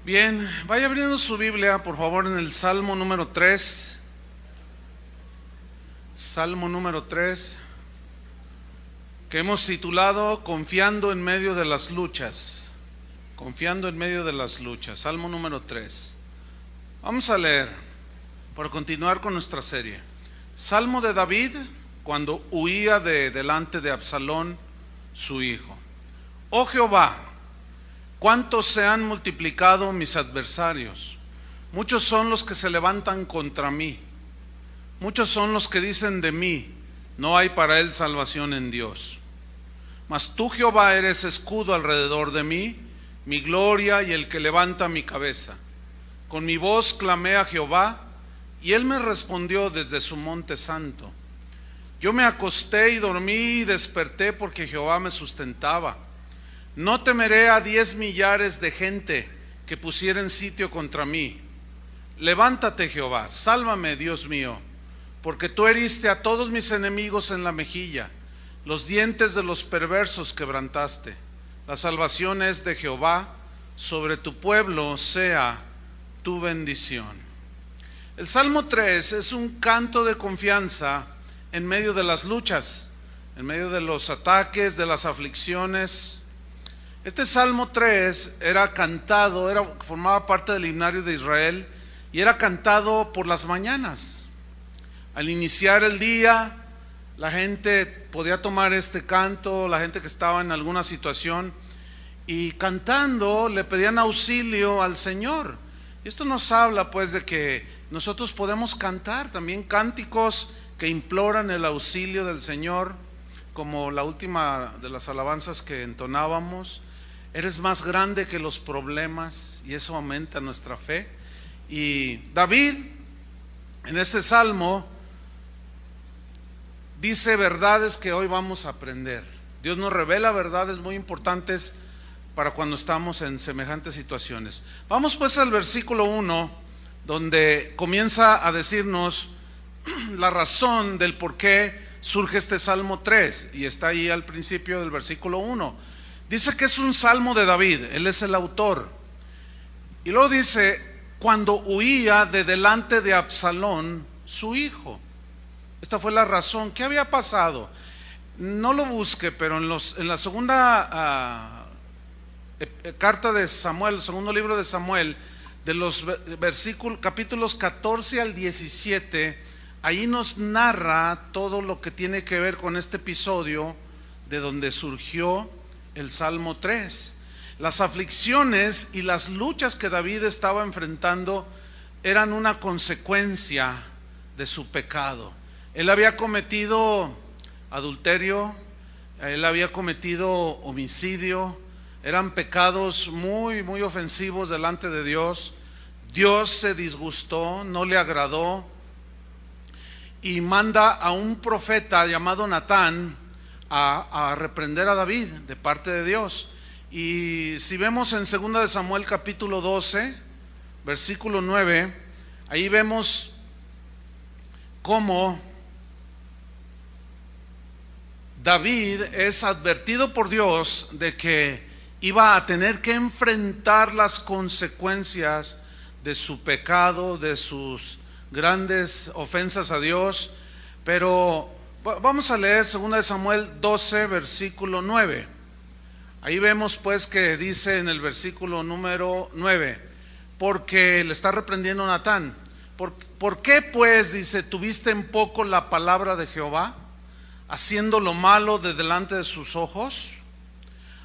Bien, vaya abriendo su Biblia, por favor, en el Salmo número 3. Salmo número 3, que hemos titulado Confiando en medio de las luchas. Confiando en medio de las luchas. Salmo número 3. Vamos a leer, para continuar con nuestra serie. Salmo de David, cuando huía de delante de Absalón, su hijo. Oh Jehová, cuántos se han multiplicado mis adversarios. Muchos son los que se levantan contra mí. Muchos son los que dicen de mí, no hay para él salvación en Dios. Mas tú, Jehová, eres escudo alrededor de mí, mi gloria y el que levanta mi cabeza. Con mi voz clamé a Jehová, y él me respondió desde su monte santo. Yo me acosté y dormí y desperté porque Jehová me sustentaba. No temeré a 10 millares de gente que pusieren sitio contra mí. Levántate, Jehová, sálvame, Dios mío, porque tú heriste a todos mis enemigos en la mejilla, los dientes de los perversos quebrantaste. La salvación es de Jehová, sobre tu pueblo sea tu bendición. El Salmo 3 es un canto de confianza en medio de las luchas, en medio de los ataques, de las aflicciones. Este Salmo 3 era cantado, formaba parte del himnario de Israel y era cantado por las mañanas. Al iniciar el día, la gente podía tomar este canto, la gente que estaba en alguna situación, y cantando le pedían auxilio al Señor. Y esto nos habla pues de que nosotros podemos cantar también cánticos que imploran el auxilio del Señor, como la última de las alabanzas que entonábamos. Eres más grande que los problemas, y eso aumenta nuestra fe. Y David, en este salmo, dice verdades que hoy vamos a aprender. Dios nos revela verdades muy importantes para cuando estamos en semejantes situaciones. Vamos pues al versículo 1, donde comienza a decirnos la razón del por qué surge este Salmo 3, y está ahí al principio del versículo 1. Dice que es un salmo de David, él es el autor. Y luego dice, cuando huía de delante de Absalón, su hijo. Esta fue la razón. ¿Qué había pasado? No lo busque, pero en la segunda carta de Samuel, el segundo libro de Samuel, de los capítulos 14 al 17, ahí nos narra todo lo que tiene que ver con este episodio de donde surgió el Salmo 3. Las aflicciones y las luchas que David estaba enfrentando eran una consecuencia de su pecado. Él había cometido adulterio, él había cometido homicidio, eran pecados muy, muy ofensivos delante de Dios. Dios se disgustó, no le agradó, y manda a un profeta llamado Natán a reprender a David de parte de Dios. Y si vemos en 2 de Samuel capítulo 12, versículo 9, ahí vemos cómo David es advertido por Dios de que iba a tener que enfrentar las consecuencias de su pecado, de sus grandes ofensas a Dios. Pero vamos a leer 2 de Samuel 12, versículo 9. Ahí vemos pues que dice en el versículo número 9, porque le está reprendiendo Natán. ¿Por qué pues, dice, tuviste en poco la palabra de Jehová, haciendo lo malo de delante de sus ojos?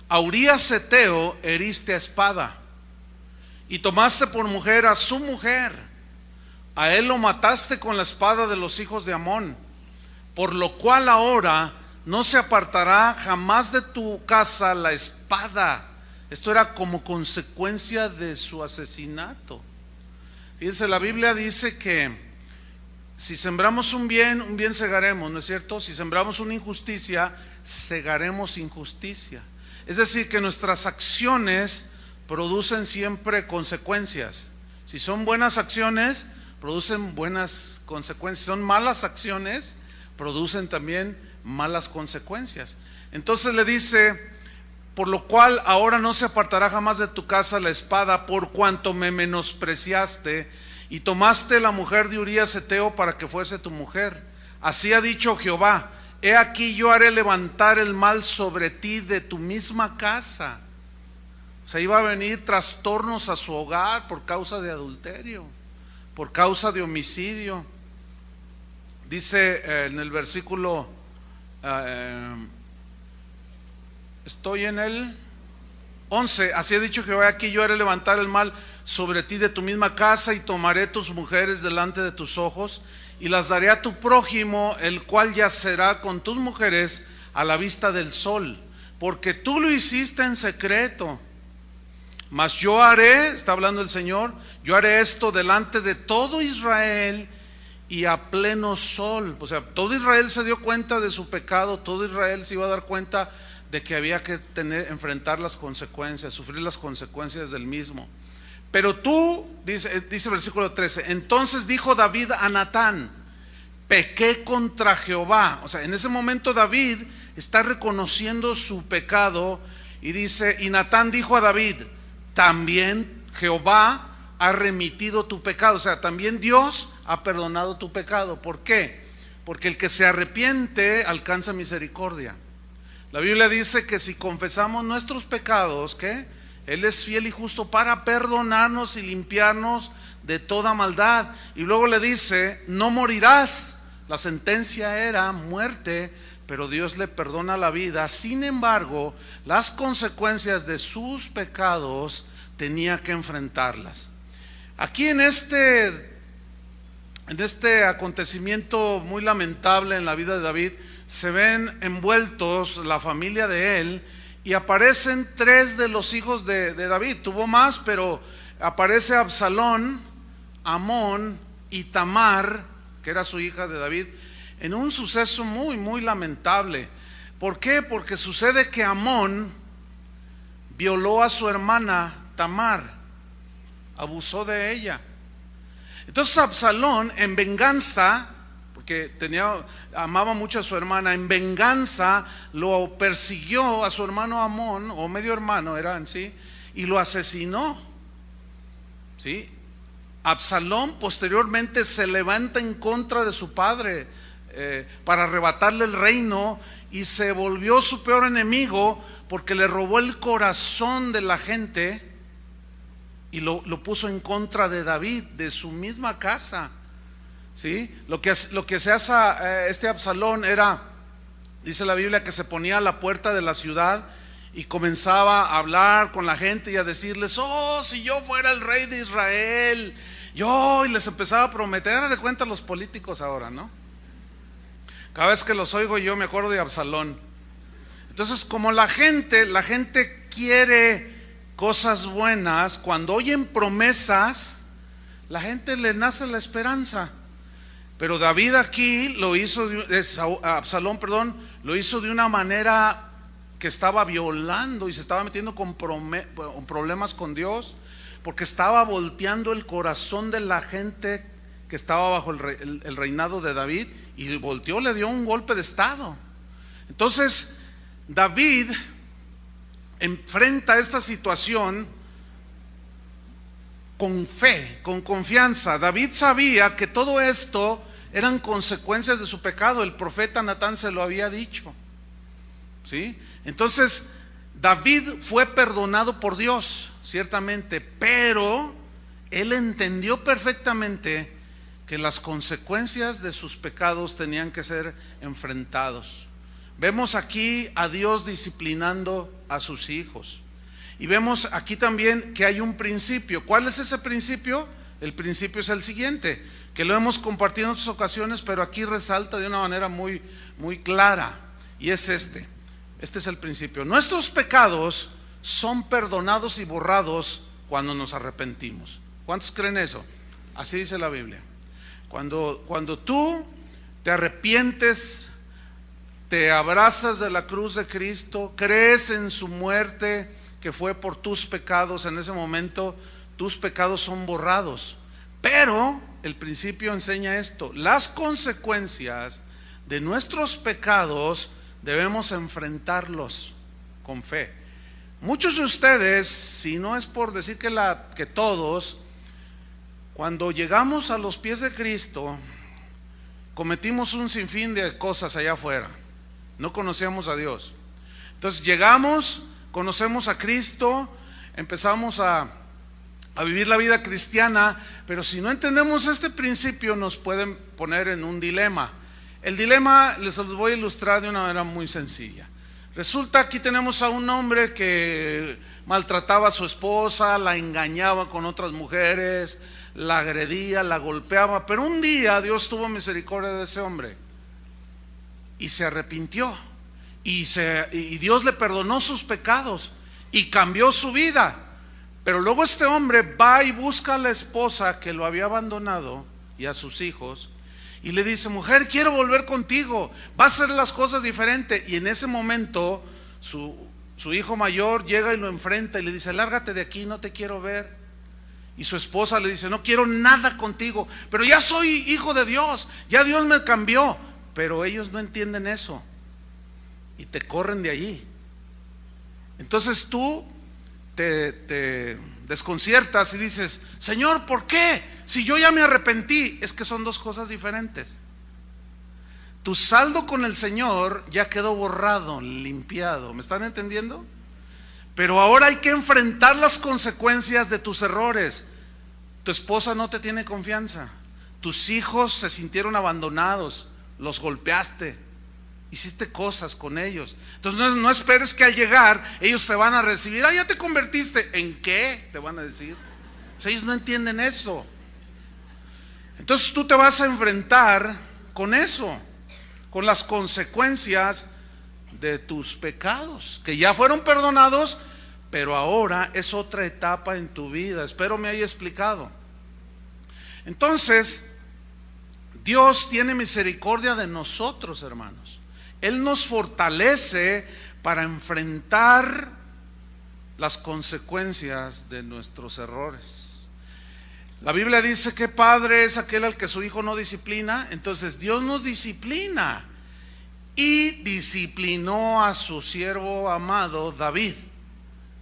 A Urías Heteo heriste a espada, y tomaste por mujer a su mujer. A él lo mataste con la espada de los hijos de Amón, por lo cual ahora no se apartará jamás de tu casa la espada. Esto era como consecuencia de su asesinato. Fíjense, la Biblia dice que si sembramos un bien segaremos, ¿no es cierto? Si sembramos una injusticia, segaremos injusticia. Es decir, que nuestras acciones producen siempre consecuencias. Si son buenas acciones, producen buenas consecuencias. Si son malas acciones, producen también malas consecuencias. Entonces le dice, por lo cual ahora no se apartará jamás de tu casa la espada, por cuanto me menospreciaste y tomaste la mujer de Urías Heteo para que fuese tu mujer. Así ha dicho Jehová: he aquí yo haré levantar el mal sobre ti de tu misma casa. O sea, iba a venir trastornos a su hogar por causa de adulterio, por causa de homicidio. Dice en el versículo, estoy en el 11, así ha dicho Jehová: aquí yo haré levantar el mal sobre ti de tu misma casa, y tomaré tus mujeres delante de tus ojos, y las daré a tu prójimo, el cual yacerá con tus mujeres a la vista del sol, porque tú lo hiciste en secreto. Mas yo haré, está hablando el Señor, yo haré esto delante de todo Israel y a pleno sol. O sea, todo Israel se dio cuenta de su pecado, todo Israel se iba a dar cuenta de que había que enfrentar las consecuencias, sufrir las consecuencias del mismo. Pero tú, dice el versículo 13, entonces dijo David a Natán: pequé contra Jehová. O sea, en ese momento David está reconociendo su pecado y dice, y Natán dijo a David: también Jehová ha remitido tu pecado. O sea, también Dios ha perdonado tu pecado. ¿Por qué? Porque el que se arrepiente alcanza misericordia. La Biblia dice que si confesamos nuestros pecados, ¿qué? Él es fiel y justo para perdonarnos y limpiarnos de toda maldad. Y luego le dice: no morirás. La sentencia era muerte, pero Dios le perdona la vida. Sin embargo, las consecuencias de sus pecados tenía que enfrentarlas. Aquí en este acontecimiento muy lamentable en la vida de David, se ven envueltos la familia de él, y aparecen tres de los hijos de David. Tuvo más, pero aparece Absalón, Amón y Tamar, que era su hija de David, en un suceso muy, muy lamentable. ¿Por qué? Porque sucede que Amón violó a su hermana Tamar, abusó de ella. Entonces Absalón, en venganza, porque amaba mucho a su hermana, en venganza lo persiguió a su hermano Amón, o medio hermano era en sí, y lo asesinó. ¿Sí? Absalón posteriormente se levanta en contra de su padre para arrebatarle el reino, y se volvió su peor enemigo porque le robó el corazón de la gente y lo puso en contra de David, de su misma casa. ¿Sí? Lo que se hace este Absalón era, dice la Biblia, que se ponía a la puerta de la ciudad y comenzaba a hablar con la gente y a decirles: oh, si yo fuera el rey de Israel, y les empezaba a prometer. Hagan de cuenta los políticos ahora, ¿no? Cada vez que los oigo yo me acuerdo de Absalón. Entonces, como la gente quiere cosas buenas, cuando oyen promesas, la gente le nace la esperanza. Pero David aquí Absalón, lo hizo de una manera que estaba violando y se estaba metiendo con problemas con Dios, porque estaba volteando el corazón de la gente que estaba bajo el reinado de David, y volteó, le dio un golpe de estado. Entonces David enfrenta esta situación con fe, con confianza. David sabía que todo esto eran consecuencias de su pecado. El profeta Natán se lo había dicho. ¿Sí? Entonces David fue perdonado por Dios, ciertamente, pero él entendió perfectamente que las consecuencias de sus pecados tenían que ser enfrentados. Vemos aquí a Dios disciplinando a sus hijos, y vemos aquí también que hay un principio. ¿Cuál es ese principio? El principio es el siguiente, que lo hemos compartido en otras ocasiones, pero aquí resalta de una manera muy, muy clara, y es este es el principio: nuestros pecados son perdonados y borrados cuando nos arrepentimos. ¿Cuántos creen eso? Así dice la Biblia. Cuando tú te arrepientes, te abrazas de la cruz de Cristo, crees en su muerte, que fue por tus pecados, en ese momento tus pecados son borrados. Pero el principio enseña esto: las consecuencias de nuestros pecados debemos enfrentarlos con fe. Muchos de ustedes, si no es por decir que todos, cuando llegamos a los pies de Cristo, cometimos un sinfín de cosas allá afuera. No conocíamos a Dios. Entonces llegamos, conocemos a Cristo, empezamos a vivir la vida cristiana, pero si no entendemos este principio nos pueden poner en un dilema. El dilema les los voy a ilustrar de una manera muy sencilla. Resulta, aquí tenemos a un hombre que maltrataba a su esposa, la engañaba con otras mujeres, la agredía, la golpeaba, pero un día Dios tuvo misericordia de ese hombre y se arrepintió y Dios le perdonó sus pecados y cambió su vida. Pero luego este hombre va y busca a la esposa que lo había abandonado y a sus hijos y le dice: mujer, quiero volver contigo, va a hacer las cosas diferentes. Y en ese momento su hijo mayor llega y lo enfrenta y le dice: lárgate de aquí, no te quiero ver. Y su esposa le dice: no quiero nada contigo, pero ya soy hijo de Dios, ya Dios me cambió. Pero ellos no entienden eso y te corren de allí. Entonces tú te desconciertas y dices: Señor, ¿por qué? Si yo ya me arrepentí. Es que son dos cosas diferentes. Tu saldo con el Señor ya quedó borrado, limpiado. ¿Me están entendiendo? Pero ahora hay que enfrentar las consecuencias de tus errores. Tu esposa no te tiene confianza. Tus hijos se sintieron abandonados, los golpeaste, hiciste cosas con ellos. Entonces no esperes que al llegar ellos te van a recibir: ya te convertiste. ¿En qué? Te van a decir. Pues ellos no entienden eso. Entonces tú te vas a enfrentar con eso, con las consecuencias de tus pecados, que ya fueron perdonados, pero ahora es otra etapa en tu vida. Espero me haya explicado. Entonces, Dios tiene misericordia de nosotros, hermanos. Él nos fortalece para enfrentar las consecuencias de nuestros errores. La Biblia dice que padre es aquel al que su hijo no disciplina. Entonces Dios nos disciplina y disciplinó a su siervo amado David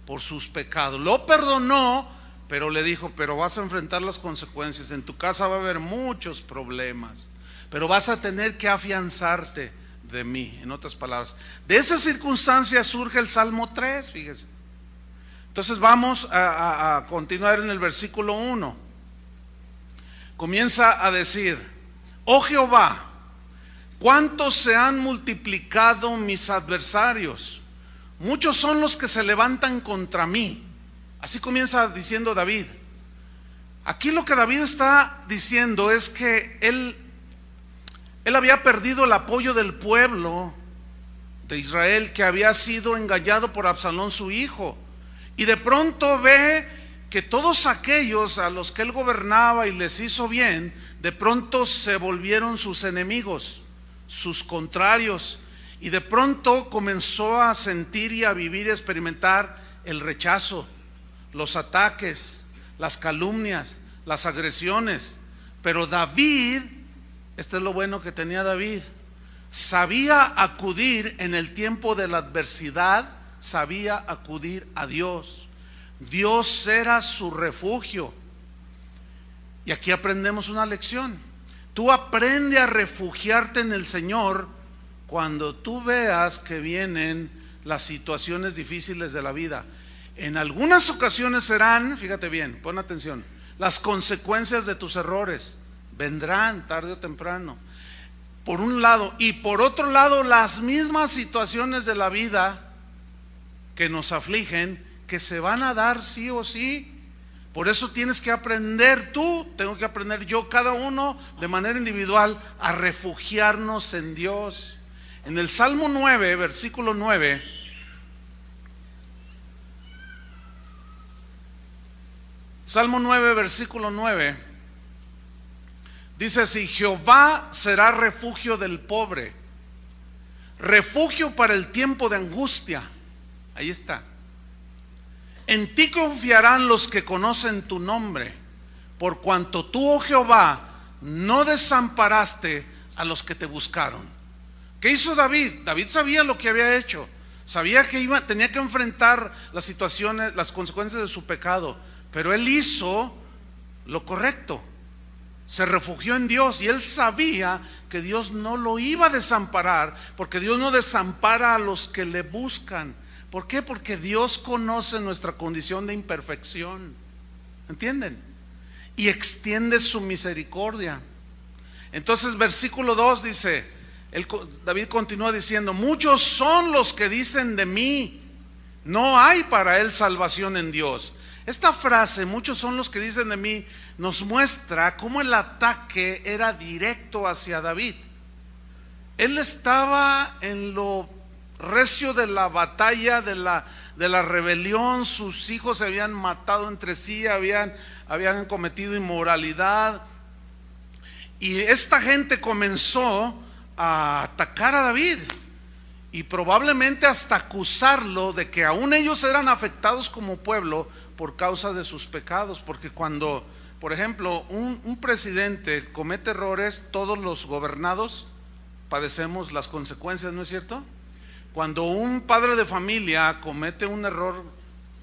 por sus pecados. Lo perdonó, pero le dijo: pero vas a enfrentar las consecuencias. En tu casa va a haber muchos problemas, pero vas a tener que afianzarte de mí. En otras palabras, de esa circunstancia surge el Salmo 3, fíjese. Entonces vamos a continuar en el versículo 1. Comienza a decir: oh Jehová, cuántos se han multiplicado mis adversarios, muchos son los que se levantan contra mí. Así comienza diciendo David. Aquí lo que David está diciendo es que él había perdido el apoyo del pueblo de Israel, que había sido engañado por Absalón su hijo, y de pronto ve que todos aquellos a los que él gobernaba y les hizo bien, de pronto se volvieron sus enemigos, sus contrarios, y de pronto comenzó a sentir y a vivir y a experimentar el rechazo, los ataques, las calumnias, las agresiones. Pero David, este es lo bueno que tenía David, sabía acudir en el tiempo de la adversidad, sabía acudir a Dios. Dios era su refugio. Y aquí aprendemos una lección. Tú aprende a refugiarte en el Señor cuando tú veas que vienen las situaciones difíciles de la vida. En algunas ocasiones serán, fíjate bien, pon atención, las consecuencias de tus errores vendrán tarde o temprano, por un lado, y por otro lado las mismas situaciones de la vida que nos afligen, que se van a dar sí o sí. Por eso tienes que aprender tú, tengo que aprender yo, cada uno de manera individual, a refugiarnos en Dios. En el Salmo 9, versículo 9, Salmo 9, versículo 9, dice así: Jehová será refugio del pobre, refugio para el tiempo de angustia. Ahí está. En ti confiarán los que conocen tu nombre, por cuanto tú, oh Jehová, no desamparaste a los que te buscaron. ¿Qué hizo David? David sabía lo que había hecho, Sabía que tenía que enfrentar las situaciones, las consecuencias de su pecado, pero él hizo lo correcto. Se refugió en Dios y él sabía que Dios no lo iba a desamparar, porque Dios no desampara a los que le buscan. ¿Por qué? Porque Dios conoce nuestra condición de imperfección. ¿Entienden? Y extiende su misericordia. Entonces, versículo 2 dice, David continúa diciendo: muchos son los que dicen de mí, no hay para él salvación en Dios. Esta frase, muchos son los que dicen de mí, nos muestra cómo el ataque era directo hacia David. Él estaba en lo recio de la batalla, de la rebelión. Sus hijos se habían matado entre sí, habían cometido inmoralidad, y esta gente comenzó a atacar a David y probablemente hasta acusarlo de que aún ellos eran afectados como pueblo por causa de sus pecados. Porque cuando, por ejemplo, un presidente comete errores, todos los gobernados padecemos las consecuencias, ¿no es cierto? Cuando un padre de familia comete un error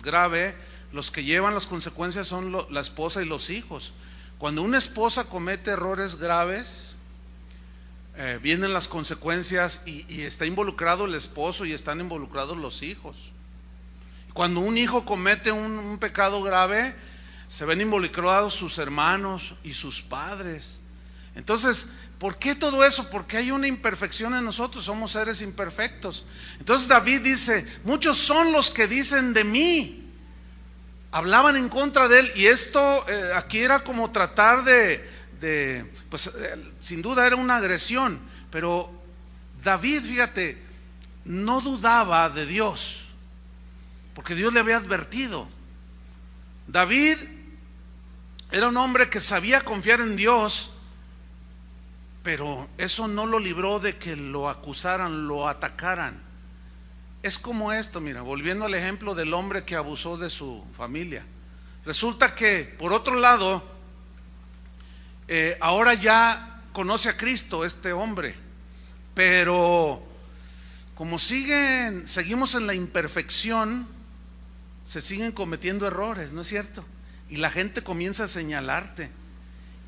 grave, los que llevan las consecuencias son la esposa y los hijos. Cuando una esposa comete errores graves, vienen las consecuencias y está involucrado el esposo y están involucrados los hijos. Cuando un hijo comete un pecado grave, se ven involucrados sus hermanos y sus padres. Entonces, ¿por qué todo eso? Porque hay una imperfección en nosotros, somos seres imperfectos. Entonces David dice: muchos son los que dicen de mí. Hablaban en contra de él, y esto aquí era como tratar pues sin duda era una agresión, pero David, fíjate, no dudaba de Dios, porque Dios le había advertido. David era un hombre que sabía confiar en Dios, pero eso no lo libró de que lo acusaran, lo atacaran. Es como esto, mira, volviendo al ejemplo del hombre que abusó de su familia. Resulta que, por otro lado, ahora ya conoce a Cristo este hombre, pero como seguimos en la imperfección, se siguen cometiendo errores, ¿no es cierto? Y la gente comienza a señalarte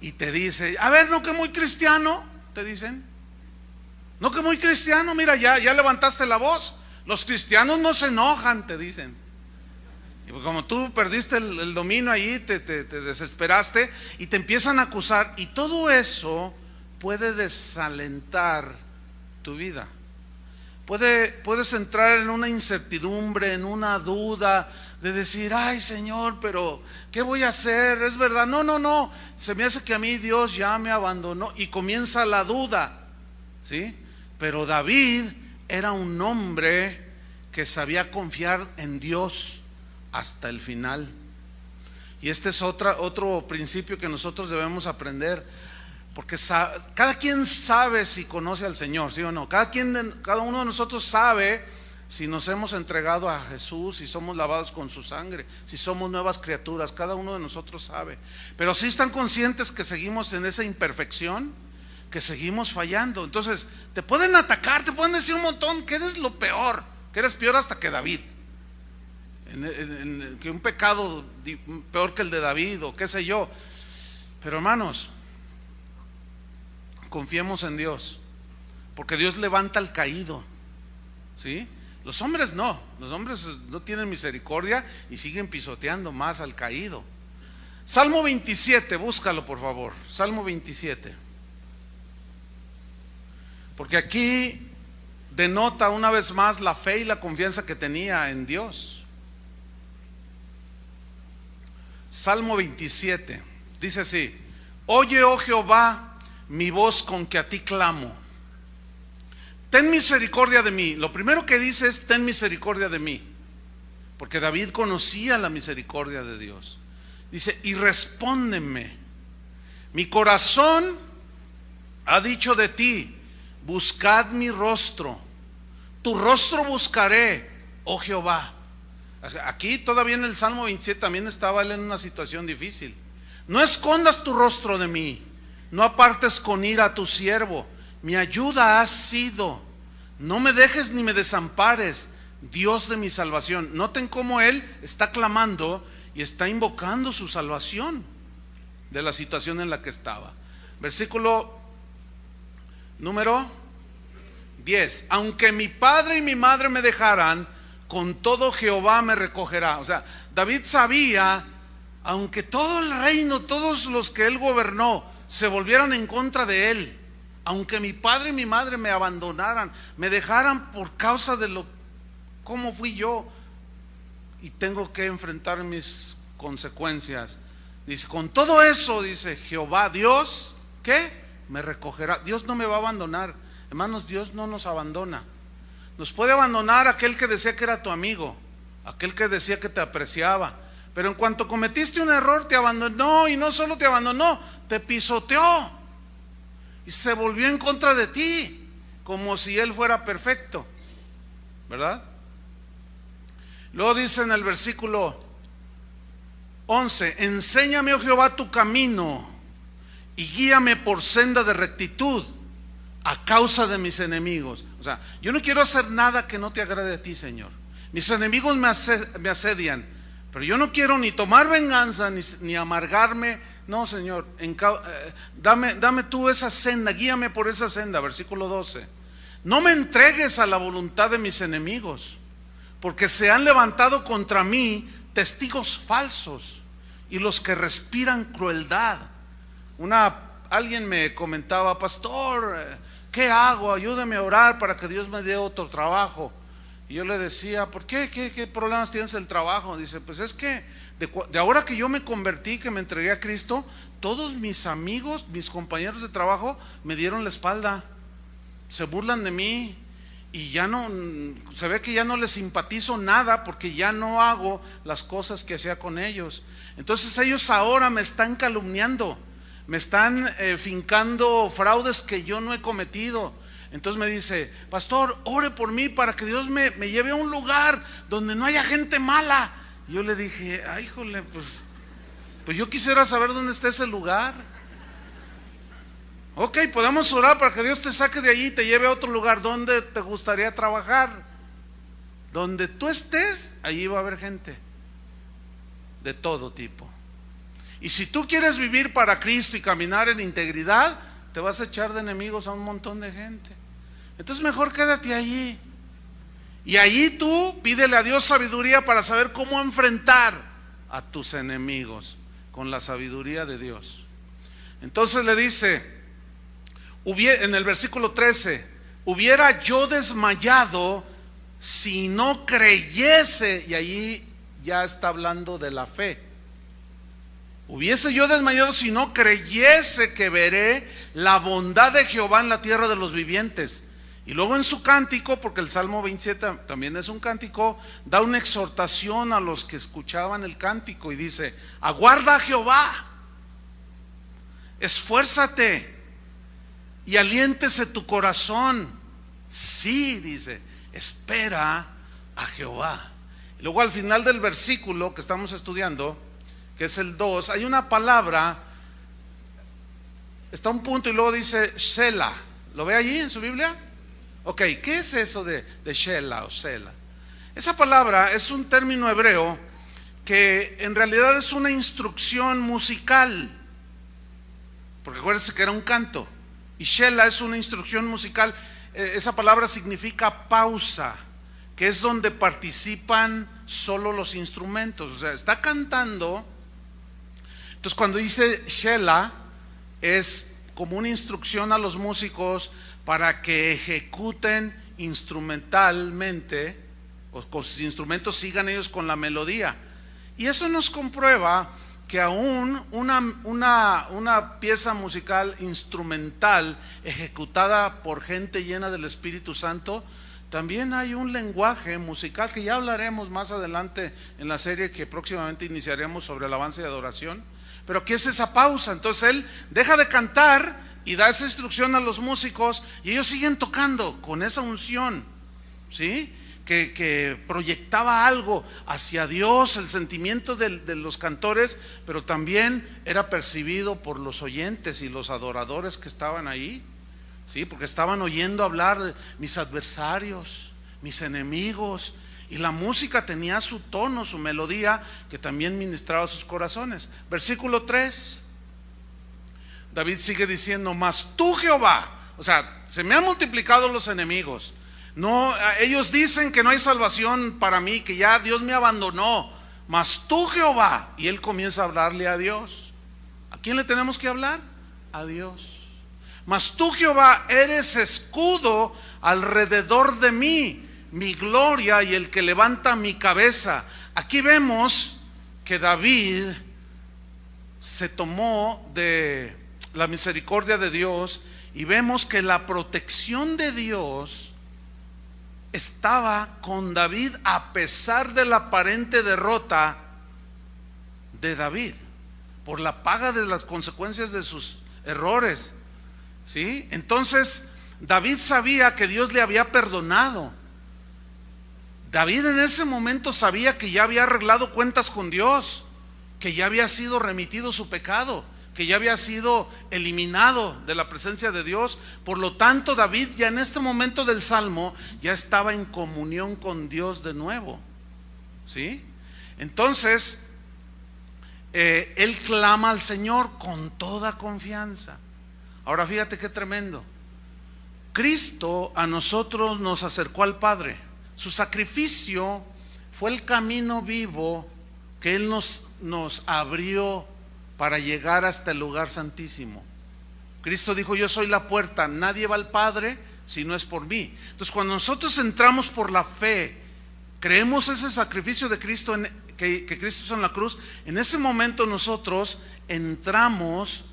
y te dice: a ver, no que muy cristiano, te dicen. No que muy cristiano, mira, ya levantaste la voz. Los cristianos no se enojan, te dicen. Y como tú perdiste el dominio ahí, te desesperaste y te empiezan a acusar, y todo eso puede desalentar tu vida. Puedes entrar en una incertidumbre, en una duda de decir: ay Señor, pero ¿qué voy a hacer? Es verdad, no, se me hace que a mí Dios ya me abandonó, y comienza la duda, ¿sí? Pero David era un hombre que sabía confiar en Dios hasta el final. Y este es otro principio que nosotros debemos aprender, porque cada quien sabe si conoce al Señor, ¿sí o no? Cada uno de nosotros sabe si nos hemos entregado a Jesús, si somos lavados con su sangre, si somos nuevas criaturas. Cada uno de nosotros sabe. Pero sí están conscientes que seguimos en esa imperfección, que seguimos fallando. Entonces te pueden atacar, te pueden decir un montón, que eres lo peor, que eres peor hasta que David, que un pecado peor que el de David, o qué sé yo. Pero hermanos, confiemos en Dios, porque Dios levanta al caído, ¿sí? Los hombres no tienen misericordia y siguen pisoteando más al caído. Salmo 27, búscalo por favor, Salmo 27. Porque aquí denota una vez más la fe y la confianza que tenía en Dios. Salmo 27, dice así: oye, oh Jehová, mi voz con que a ti clamo. Ten misericordia de mí. Lo primero que dice es: ten misericordia de mí, porque David conocía la misericordia de Dios. Dice: y respóndeme. Mi corazón ha dicho de ti: buscad mi rostro. Tu rostro buscaré, oh Jehová. Aquí todavía en el Salmo 27 también estaba él en una situación difícil. No escondas tu rostro de mí, no apartes con ira a tu siervo. Mi ayuda has sido, no me dejes ni me desampares, Dios de mi salvación. Noten cómo él está clamando y está invocando su salvación de la situación en la que estaba. Versículo número 10. Aunque mi padre y mi madre me dejaran, con todo Jehová me recogerá. O sea, David sabía, aunque todo el reino, todos los que él gobernó se volvieran en contra de él, aunque mi padre y mi madre me abandonaran, me dejaran por causa de cómo fui yo, y tengo que enfrentar mis consecuencias. Dice, con todo eso, dice Jehová, Dios, ¿qué? Me recogerá. Dios no me va a abandonar. Hermanos, Dios no nos abandona. Nos puede abandonar aquel que decía que era tu amigo, aquel que decía que te apreciaba, pero en cuanto cometiste un error te abandonó, y no solo te abandonó, te pisoteó y se volvió en contra de ti, como si él fuera perfecto, ¿verdad? Luego dice en el versículo 11, enséñame, oh Jehová, tu camino y guíame por senda de rectitud a causa de mis enemigos. O sea, yo no quiero hacer nada que no te agrade a ti, Señor. Mis enemigos me asedian, pero yo no quiero ni tomar venganza ni amargarme. No, Señor, dame tú esa senda, guíame por esa senda. Versículo 12. No me entregues a la voluntad de mis enemigos, porque se han levantado contra mí testigos falsos y los que respiran crueldad. Alguien me comentaba, pastor, ¿qué hago? Ayúdame a orar para que Dios me dé otro trabajo. Y yo le decía, ¿por qué? ¿Qué problemas tienes el trabajo? Dice, pues es que de ahora que yo me convertí, que me entregué a Cristo, todos mis amigos, mis compañeros de trabajo me dieron la espalda, se burlan de mí, y ya no, se ve que ya no les simpatizo nada, porque ya no hago las cosas que hacía con ellos. Entonces ellos ahora me están calumniando, me están fincando fraudes que yo no he cometido. Entonces me dice, pastor, ore por mí para que Dios me lleve a un lugar donde no haya gente mala. Y yo le dije, ay, híjole, pues yo quisiera saber dónde está ese lugar. Ok, podemos orar para que Dios te saque de allí y te lleve a otro lugar. ¿Dónde te gustaría trabajar? Donde tú estés, allí va a haber gente de todo tipo. Y si tú quieres vivir para Cristo y caminar en integridad, te vas a echar de enemigos a un montón de gente. Entonces mejor quédate allí. Y allí tú pídele a Dios sabiduría para saber cómo enfrentar a tus enemigos con la sabiduría de Dios. Entonces le dice en el versículo 13, hubiera yo desmayado si no creyese, y allí ya está hablando de la fe. Hubiese yo desmayado si no creyese que veré la bondad de Jehová en la tierra de los vivientes. Y luego en su cántico, porque el Salmo 27 también es un cántico, da una exhortación a los que escuchaban el cántico y dice, aguarda a Jehová, esfuérzate y aliéntese tu corazón. Sí, dice, espera a Jehová. Y luego al final del versículo que estamos estudiando, que es el 2, hay una palabra, está un punto y luego dice Shelah. ¿Lo ve allí en su Biblia? Ok, ¿qué es eso de Shelah o Selah? Esa palabra es un término hebreo que en realidad es una instrucción musical, porque acuérdense que era un canto, y Shelah es una instrucción musical. Esa palabra significa pausa, que es donde participan solo los instrumentos. O sea, está cantando. Entonces cuando dice Shelah es como una instrucción a los músicos para que ejecuten instrumentalmente, o con sus instrumentos sigan ellos con la melodía. Y eso nos comprueba que aún una pieza musical instrumental ejecutada por gente llena del Espíritu Santo, también hay un lenguaje musical que ya hablaremos más adelante en la serie que próximamente iniciaremos sobre alabanza y adoración. Pero ¿qué es esa pausa? Entonces él deja de cantar y da esa instrucción a los músicos y ellos siguen tocando con esa unción, ¿sí? Que proyectaba algo hacia Dios, el sentimiento de los cantores, pero también era percibido por los oyentes y los adoradores que estaban ahí, ¿sí? Porque estaban oyendo hablar de mis adversarios, mis enemigos, Y la música tenía su tono, su melodía, que también ministraba sus corazones. Versículo 3. David sigue diciendo: mas tú, Jehová, o sea, se me han multiplicado los enemigos. No, ellos dicen que no hay salvación para mí, que ya Dios me abandonó. Mas tú, Jehová, y él comienza a hablarle a Dios. ¿A quién le tenemos que hablar? A Dios. Mas tú, Jehová, eres escudo alrededor de mí, mi gloria y el que levanta mi cabeza. Aquí vemos que David se tomó de la misericordia de Dios, y vemos que la protección de Dios estaba con David a pesar de la aparente derrota de David, por la paga de las consecuencias de sus errores, ¿sí? Entonces David sabía que Dios le había perdonado. David en ese momento sabía que ya había arreglado cuentas con Dios, que ya había sido remitido su pecado, que ya había sido eliminado de la presencia de Dios. Por lo tanto, David ya en este momento del Salmo ya estaba en comunión con Dios de nuevo, ¿sí? Entonces él clama al Señor con toda confianza. Ahora fíjate qué tremendo. Cristo a nosotros nos acercó al Padre. Su sacrificio fue el camino vivo que Él nos abrió para llegar hasta el lugar santísimo. Cristo dijo: yo soy la puerta, nadie va al Padre si no es por mí. Entonces, cuando nosotros entramos por la fe, creemos ese sacrificio de Cristo, que Cristo hizo en la cruz, en ese momento nosotros entramos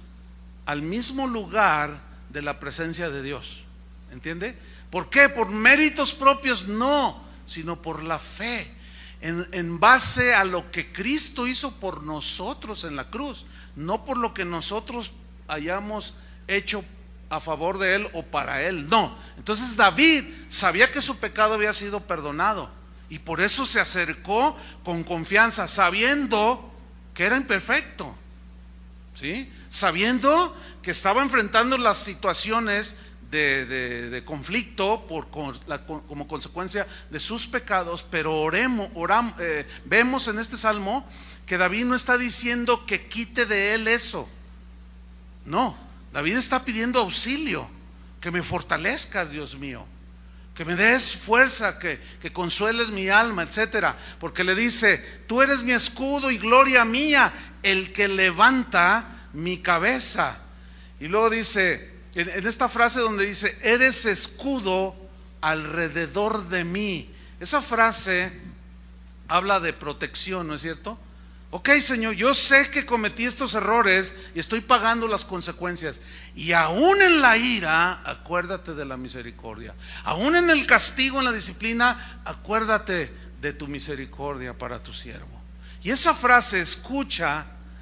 al mismo lugar de la presencia de Dios. ¿Entiende? ¿Por qué? ¿Por méritos propios? No, sino por la fe, en base a lo que Cristo hizo por nosotros en la cruz, no por lo que nosotros hayamos hecho a favor de Él o para Él, no. Entonces David sabía que su pecado había sido perdonado, y por eso se acercó con confianza, sabiendo que era imperfecto, ¿sí? Sabiendo que estaba enfrentando las situaciones de conflicto como consecuencia de sus pecados. Pero vemos en este salmo que David no está diciendo que quite de él eso. No, David está pidiendo auxilio, que me fortalezcas, Dios mío, que me des fuerza, que consueles mi alma, etcétera. Porque le dice: tú eres mi escudo y gloria mía, el que levanta mi cabeza. Y luego dice, en esta frase donde dice: eres escudo alrededor de mí, esa frase habla de protección, ¿no es cierto? Ok, Señor, yo sé que cometí estos errores y estoy pagando las consecuencias, y aún en la ira, acuérdate de la misericordia. Aún en el castigo, en la disciplina, acuérdate de tu misericordia para tu siervo. Y esa frase,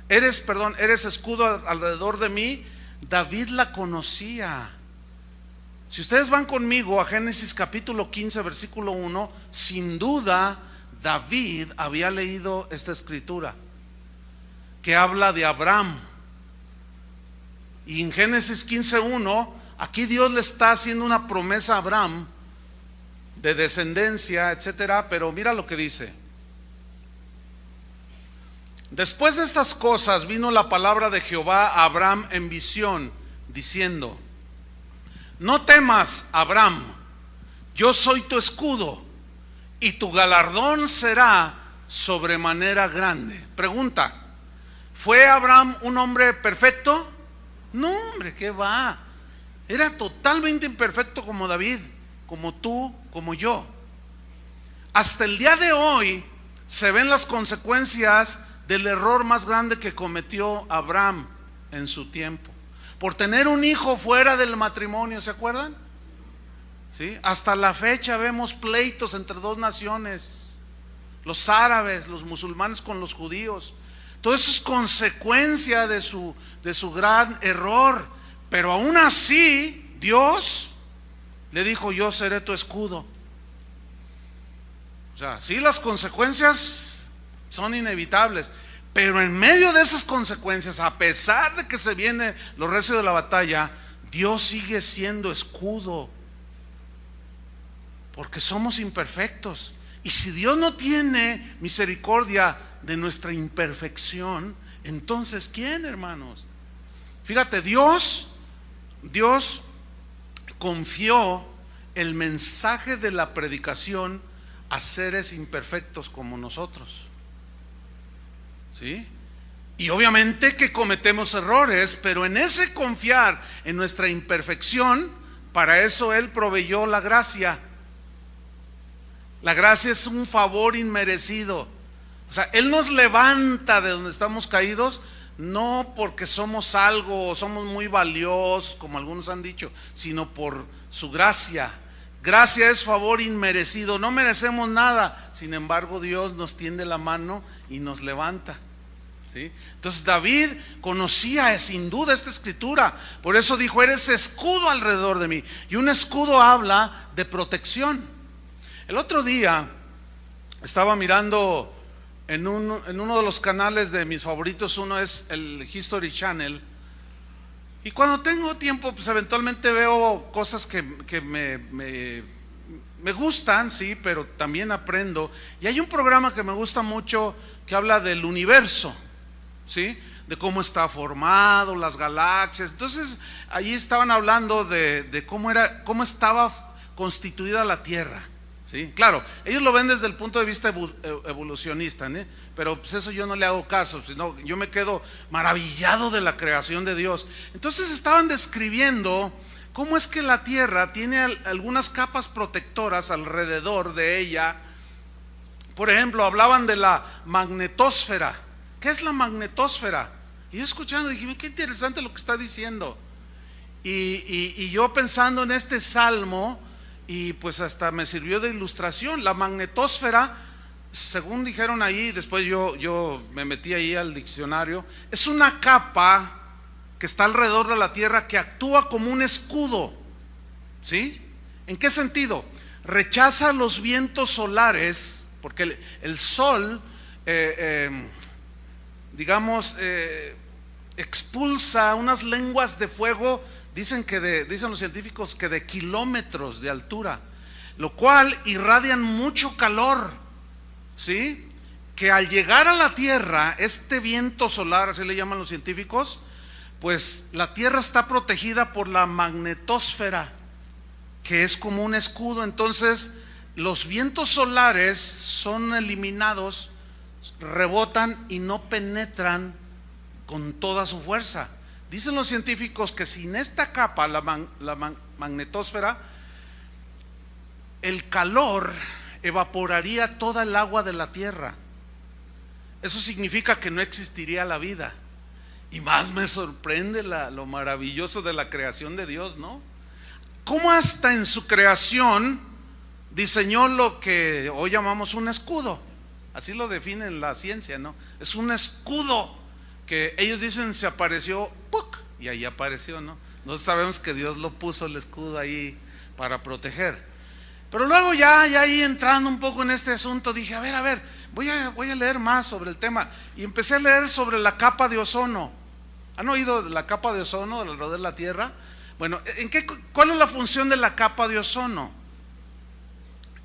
eres escudo alrededor de mí, David la conocía. Si ustedes van conmigo a Génesis capítulo 15 versículo 1, sin duda David había leído esta escritura que habla de Abraham. Y en Génesis 15:1, aquí Dios le está haciendo una promesa a Abraham de descendencia, etcétera. Pero mira lo que dice: después de estas cosas vino la palabra de Jehová a Abraham en visión, diciendo: no temas, Abraham, yo soy tu escudo, y tu galardón será sobremanera grande. Pregunta: ¿fue Abraham un hombre perfecto? No, hombre, ¿qué va? Era totalmente imperfecto, como David, como tú, como yo. Hasta el día de hoy se ven las consecuencias del error más grande que cometió Abraham en su tiempo, por tener un hijo fuera del matrimonio. ¿Se acuerdan? ¿Sí? Hasta la fecha vemos pleitos entre dos naciones, los árabes, los musulmanes con los judíos. Todo eso es consecuencia de su gran error. Pero aún así Dios le dijo: yo seré tu escudo. O sea, sí, las consecuencias son inevitables, pero en medio de esas consecuencias, a pesar de que se viene lo recio de la batalla, Dios sigue siendo escudo, porque somos imperfectos. Y si Dios no tiene misericordia de nuestra imperfección, entonces ¿quién, hermanos? Fíjate, Dios confió el mensaje de la predicación a seres imperfectos como nosotros, ¿sí? Y obviamente que cometemos errores, pero en ese confiar en nuestra imperfección, para eso Él proveyó la gracia. La gracia es un favor inmerecido. O sea, Él nos levanta de donde estamos caídos, no porque somos algo o somos muy valiosos, como algunos han dicho, sino por su gracia. Gracia es favor inmerecido, no merecemos nada, sin embargo Dios nos tiende la mano y nos levanta, ¿sí? Entonces David conocía sin duda esta escritura, por eso dijo: eres escudo alrededor de mí. Y un escudo habla de protección. El otro día estaba mirando en uno de los canales de mis favoritos, uno es el History Channel, y cuando tengo tiempo, pues eventualmente veo cosas que me gustan, sí, pero también aprendo. Y hay un programa que me gusta mucho que habla del universo, ¿sí? De cómo está formado, las galaxias. Entonces, allí estaban hablando de cómo estaba constituida la Tierra, ¿sí? Claro, ellos lo ven desde el punto de vista evolucionista, ¿eh? Pero pues eso yo no le hago caso, sino yo me quedo maravillado de la creación de Dios. Entonces estaban describiendo cómo es que la Tierra tiene algunas capas protectoras alrededor de ella. Por ejemplo, hablaban de la magnetosfera. ¿Qué es la magnetosfera? Y yo escuchando dije: qué interesante lo que está diciendo. Y yo pensando en este salmo, y pues hasta me sirvió de ilustración. La magnetosfera, según dijeron ahí, después yo me metí ahí al diccionario, es una capa que está alrededor de la Tierra que actúa como un escudo, ¿sí? ¿En qué sentido? Rechaza los vientos solares, porque el sol, expulsa unas lenguas de fuego. Dicen los científicos que de kilómetros de altura, lo cual irradian mucho calor, ¿sí? Que al llegar a la Tierra, este viento solar, así le llaman los científicos, pues la Tierra está protegida por la magnetosfera, que es como un escudo. Entonces los vientos solares son eliminados, rebotan y no penetran con toda su fuerza. Dicen los científicos que sin esta capa, la magnetosfera, el calor evaporaría toda el agua de la Tierra. Eso significa que no existiría la vida. Y más me sorprende lo maravilloso de la creación de Dios, ¿no? Cómo hasta en su creación diseñó lo que hoy llamamos un escudo. Así lo define la ciencia, ¿no? Es un escudo que ellos dicen se apareció, ¡puc!, y ahí apareció, ¿no? Nosotros sabemos que Dios lo puso el escudo ahí para proteger. Pero luego ya ahí entrando un poco en este asunto, dije: a ver, voy a leer más sobre el tema. Y empecé a leer sobre la capa de ozono. ¿Han oído de la capa de ozono alrededor de la Tierra? Bueno, ¿cuál es la función de la capa de ozono?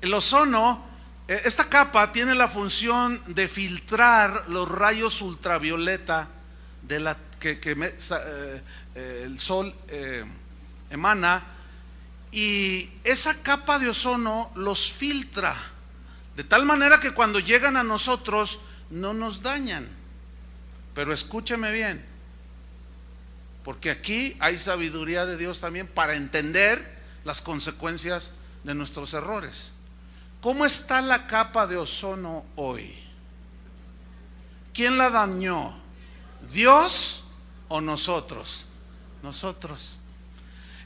El ozono, esta capa tiene la función de filtrar los rayos ultravioleta que el sol emana, y esa capa de ozono los filtra de tal manera que cuando llegan a nosotros no nos dañan. Pero escúcheme bien, porque aquí hay sabiduría de Dios también para entender las consecuencias de nuestros errores. ¿Cómo está la capa de ozono hoy? ¿Quién la dañó? ¿Dios o nosotros? Nosotros.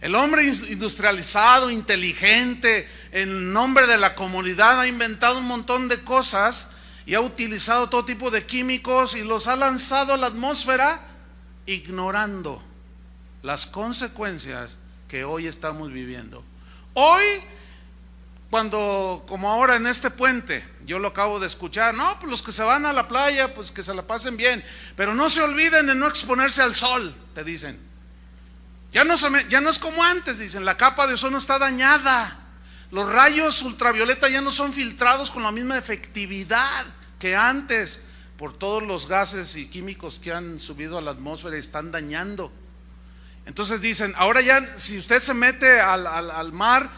El hombre industrializado, inteligente, en nombre de la comunidad, ha inventado un montón de cosas y ha utilizado todo tipo de químicos y los ha lanzado a la atmósfera, ignorando las consecuencias que hoy estamos viviendo. Hoy, como ahora en este puente, yo lo acabo de escuchar: no, pues los que se van a la playa, pues que se la pasen bien, pero no se olviden de no exponerse al sol, te dicen. Ya no es como antes, dicen, la capa de ozono está dañada. Los rayos ultravioleta ya no son filtrados con la misma efectividad que antes, por todos los gases y químicos que han subido a la atmósfera y están dañando. Entonces dicen, ahora ya si usted se mete al mar,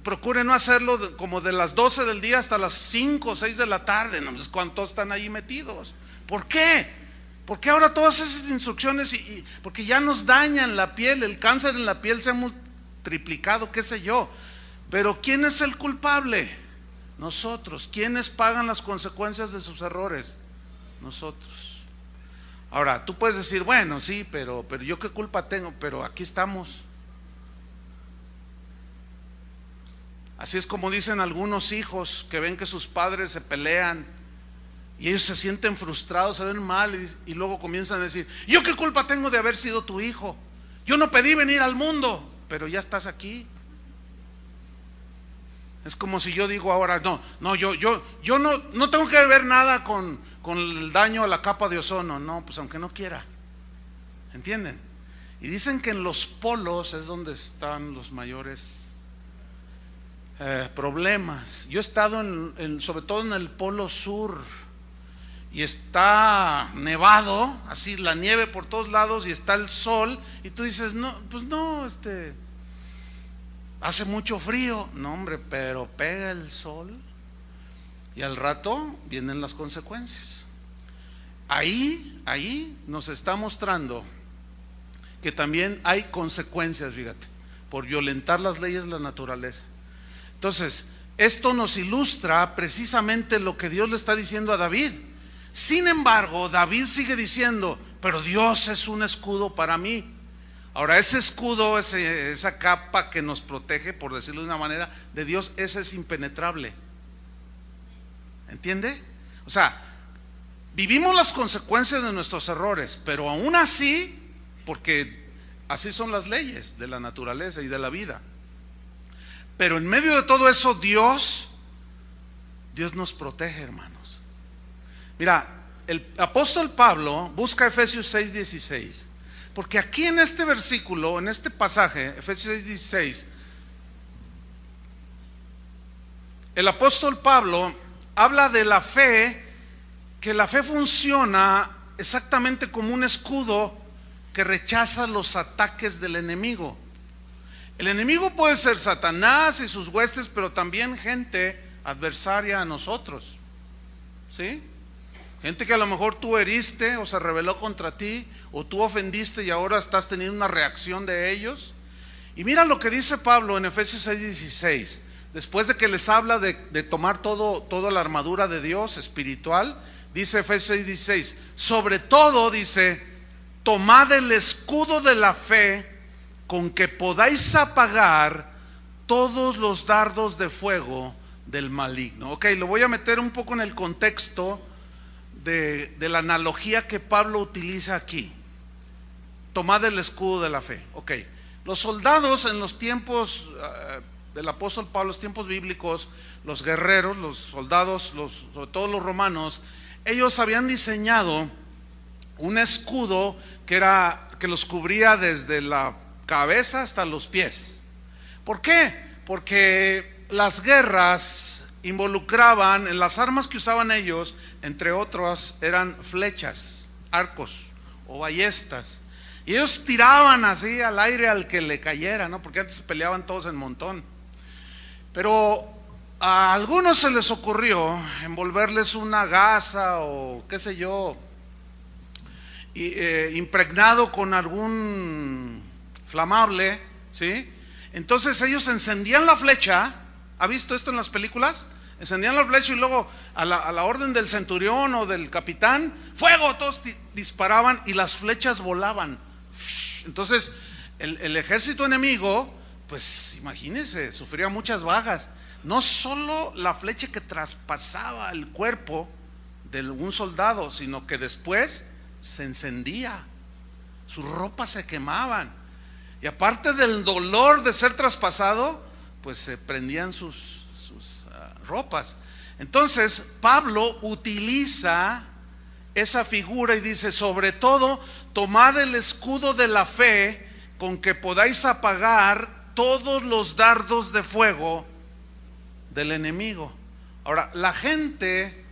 procure no hacerlo como de las 12 del día hasta las 5 o 6 de la tarde. No sé cuántos están ahí metidos. ¿Por qué? Porque ahora todas esas instrucciones, porque ya nos dañan la piel, el cáncer en la piel se ha multiplicado, qué sé yo. Pero ¿quién es el culpable? Nosotros. ¿Quiénes pagan las consecuencias de sus errores? Nosotros. Ahora, tú puedes decir, bueno, sí, pero yo qué culpa tengo, pero aquí estamos. Así es como dicen algunos hijos que ven que sus padres se pelean y ellos se sienten frustrados, se ven mal y luego comienzan a decir, ¿yo qué culpa tengo de haber sido tu hijo? Yo no pedí venir al mundo, pero ya estás aquí. Es como si yo digo ahora, yo no tengo que ver nada con el daño a la capa de ozono. No, pues aunque no quiera. ¿Entienden? Y dicen que en los polos es donde están los mayores problemas. Yo he estado sobre todo en el polo sur, y está nevado, así la nieve por todos lados, y está el sol, y tú dices, no, pues no, hace mucho frío. No, hombre, pero pega el sol y al rato vienen las consecuencias. Ahí nos está mostrando que también hay consecuencias, fíjate, por violentar las leyes de la naturaleza. Entonces, esto nos ilustra precisamente lo que Dios le está diciendo a David. Sin embargo, David sigue diciendo, pero Dios es un escudo para mí. Ahora, ese escudo, esa capa que nos protege, por decirlo de una manera, de Dios, ese es impenetrable. ¿Entiende? O sea, vivimos las consecuencias de nuestros errores, pero aún así, porque así son las leyes de la naturaleza y de la vida. Pero en medio de todo eso, Dios nos protege, hermanos. Mira, el apóstol Pablo busca Efesios 6:16, porque aquí en este versículo, en este pasaje, Efesios 6:16, el apóstol Pablo habla de la fe, que la fe funciona exactamente como un escudo que rechaza los ataques del enemigo. El enemigo puede ser Satanás y sus huestes, pero también gente adversaria a nosotros, ¿sí? Gente que a lo mejor tú heriste o se rebeló contra ti, o tú ofendiste y ahora estás teniendo una reacción de ellos. Y mira lo que dice Pablo en Efesios 6:16, después de que les habla de tomar toda la armadura de Dios espiritual. Dice Efesios 6:16, sobre todo, dice, tomad el escudo de la fe, con que podáis apagar todos los dardos de fuego del maligno. Ok, lo voy a meter un poco en el contexto de la analogía que Pablo utiliza aquí. Tomad el escudo de la fe. Ok, los soldados en los tiempos del apóstol Pablo, los tiempos bíblicos, los guerreros, los soldados, sobre todo los romanos, ellos habían diseñado un escudo que los cubría desde la cabeza hasta los pies. ¿Por qué? Porque las guerras involucraban, en las armas que usaban ellos, entre otras, eran flechas, arcos o ballestas, y ellos tiraban así al aire al que le cayera, ¿no? Porque antes se peleaban todos en montón. Pero a algunos se les ocurrió envolverles una gasa o qué sé yo, impregnado con algún flamable, ¿sí? Entonces ellos encendían la flecha. ¿Ha visto esto en las películas? Encendían la flecha y luego a la orden del centurión o del capitán, ¡fuego! Todos disparaban y las flechas volaban. Entonces el ejército enemigo, pues imagínense, sufría muchas bajas. No solo la flecha que traspasaba el cuerpo de un soldado, sino que después se encendía, sus ropas se quemaban. Y aparte del dolor de ser traspasado, pues se prendían sus ropas. Entonces Pablo utiliza esa figura y dice, sobre todo, tomad el escudo de la fe, con que podáis apagar todos los dardos de fuego del enemigo. Ahora, la gente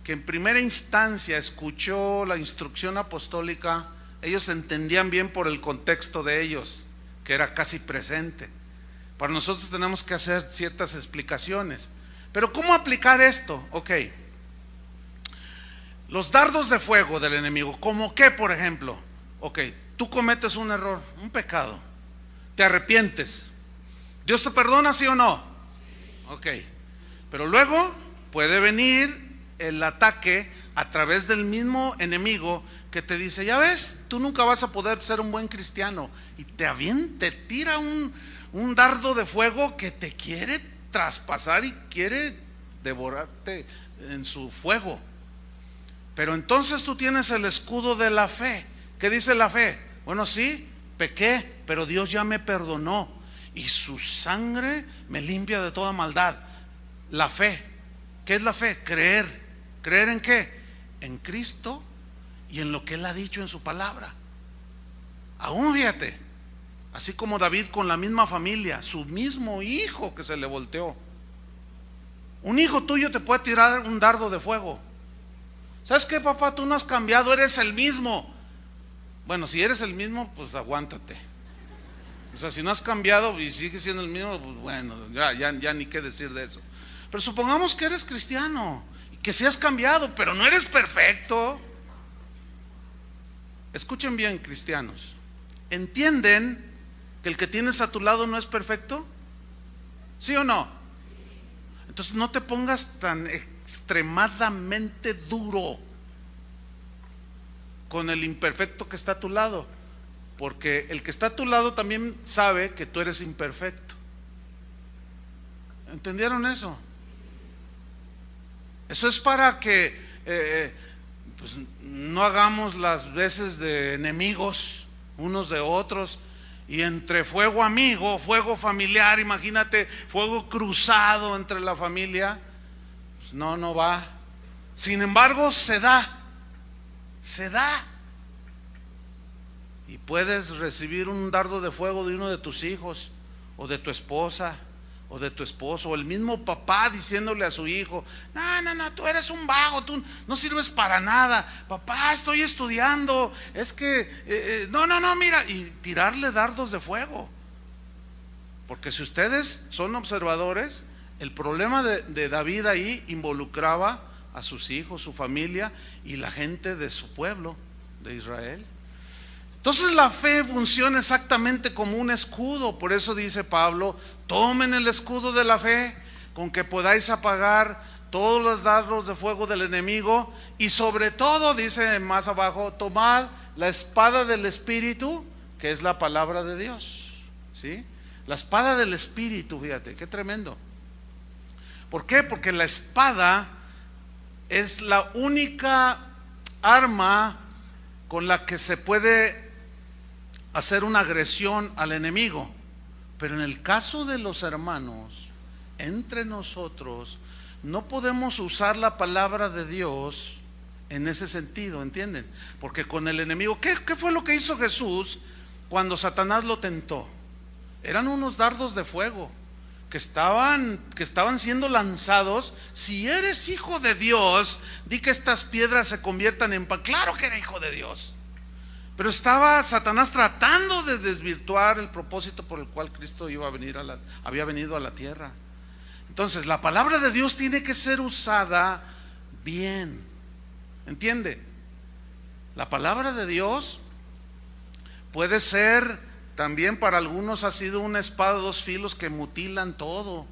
que en primera instancia escuchó la instrucción apostólica, ellos entendían bien por el contexto de ellos, que era casi presente. Para nosotros tenemos que hacer ciertas explicaciones. Pero ¿cómo aplicar esto? Ok. Los dardos de fuego del enemigo, ¿cómo qué, por ejemplo? Ok, tú cometes un error, un pecado, te arrepientes, ¿Dios te perdona, sí o no? Ok, pero luego puede venir el ataque a través del mismo enemigo que te dice, ya ves, tú nunca vas a poder ser un buen cristiano, y te tira un dardo de fuego que te quiere traspasar y quiere devorarte en su fuego. Pero entonces tú tienes el escudo de la fe. ¿Qué dice la fe? Bueno, sí, pequé, pero Dios ya me perdonó y su sangre me limpia de toda maldad. La fe. ¿Qué es la fe? Creer. ¿Creer en qué? En Cristo y en lo que Él ha dicho en su palabra. Aún fíjate, así como David con la misma familia, su mismo hijo que se le volteó. Un hijo tuyo te puede tirar un dardo de fuego. ¿Sabes qué, papá? Tú no has cambiado, eres el mismo. Bueno, si eres el mismo, pues aguántate. O sea, si no has cambiado y sigues siendo el mismo, pues bueno, ya ni qué decir de eso. Pero supongamos que eres cristiano y que sí has cambiado, pero no eres perfecto. Escuchen bien, cristianos. ¿Entienden que el que tienes a tu lado no es perfecto? ¿Sí o no? Entonces no te pongas tan extremadamente duro con el imperfecto que está a tu lado, porque el que está a tu lado también sabe que tú eres imperfecto. ¿Entendieron eso? Eso es para que pues no hagamos las veces de enemigos unos de otros, y entre fuego amigo, fuego familiar, imagínate, fuego cruzado entre la familia, pues no va. Sin embargo, se da. Y puedes recibir un dardo de fuego de uno de tus hijos, o de tu esposa, o de tu esposo, o el mismo papá diciéndole a su hijo, no, tú eres un vago, tú no sirves para nada, papá, estoy estudiando, es que, no, mira, y tirarle dardos de fuego. Porque si ustedes son observadores, el problema de David ahí involucraba a sus hijos, su familia y la gente de su pueblo, de Israel. Entonces la fe funciona exactamente como un escudo. Por eso dice Pablo, tomen el escudo de la fe, con que podáis apagar todos los dardos de fuego del enemigo, y sobre todo, dice más abajo, tomad la espada del Espíritu, que es la palabra de Dios. ¿Sí? La espada del Espíritu, fíjate, qué tremendo. ¿Por qué? Porque la espada es la única arma con la que se puede hacer una agresión al enemigo. Pero en el caso de los hermanos, entre nosotros, no podemos usar la palabra de Dios en ese sentido, ¿entienden? Porque con el enemigo, ¿qué fue lo que hizo Jesús cuando Satanás lo tentó? Eran unos dardos de fuego que estaban siendo lanzados. Si eres hijo de Dios, di que estas piedras se conviertan en pan. Claro que era hijo de Dios, pero estaba Satanás tratando de desvirtuar el propósito por el cual Cristo había venido a la tierra. Entonces la palabra de Dios tiene que ser usada bien, ¿entiende? La palabra de Dios puede ser, también para algunos ha sido una espada de dos filos que mutilan todo,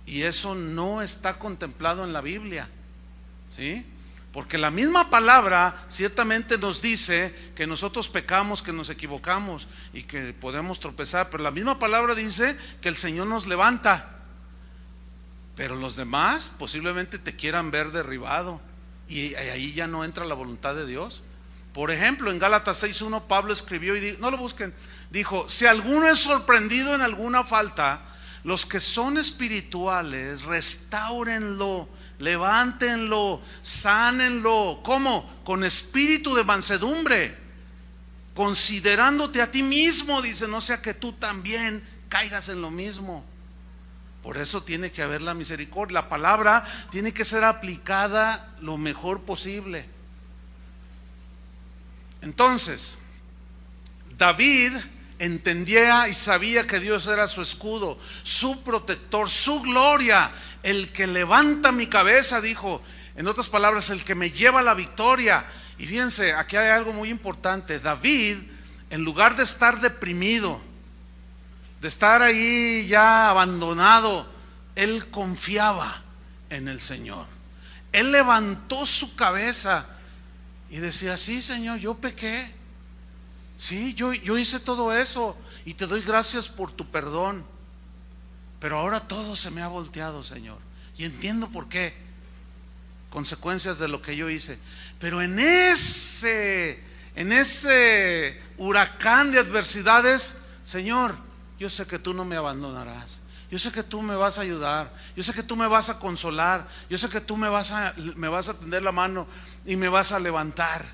y eso no está contemplado en la Biblia, ¿sí? Porque la misma palabra ciertamente nos dice que nosotros pecamos, que nos equivocamos y que podemos tropezar, pero la misma palabra dice que el Señor nos levanta. Pero los demás posiblemente te quieran ver derribado, y ahí ya no entra la voluntad de Dios. Por ejemplo, en Gálatas 6:1 Pablo escribió, y no lo busquen, dijo: si alguno es sorprendido en alguna falta, los que son espirituales restáurenlo, levántenlo, sánenlo. ¿Cómo? Con espíritu de mansedumbre, considerándote a ti mismo, dice, no sea que tú también caigas en lo mismo. Por eso tiene que haber la misericordia. La palabra tiene que ser aplicada lo mejor posible. Entonces, David entendía y sabía que Dios era su escudo, su protector, su gloria, el que levanta mi cabeza, dijo. En otras palabras, el que me lleva a la victoria. Y fíjense, aquí hay algo muy importante. David, en lugar de estar deprimido, de estar ahí ya abandonado, él confiaba en el Señor. Él levantó su cabeza y decía: sí, Señor, yo pequé. Sí, yo hice todo eso y te doy gracias por tu perdón. Pero ahora todo se me ha volteado, Señor, y entiendo por qué. Consecuencias de lo que yo hice. Pero en ese huracán de adversidades, Señor, yo sé que tú no me abandonarás. Yo sé que tú me vas a ayudar. Yo sé que tú me vas a consolar. Yo sé que tú me vas a tender la mano y me vas a levantar.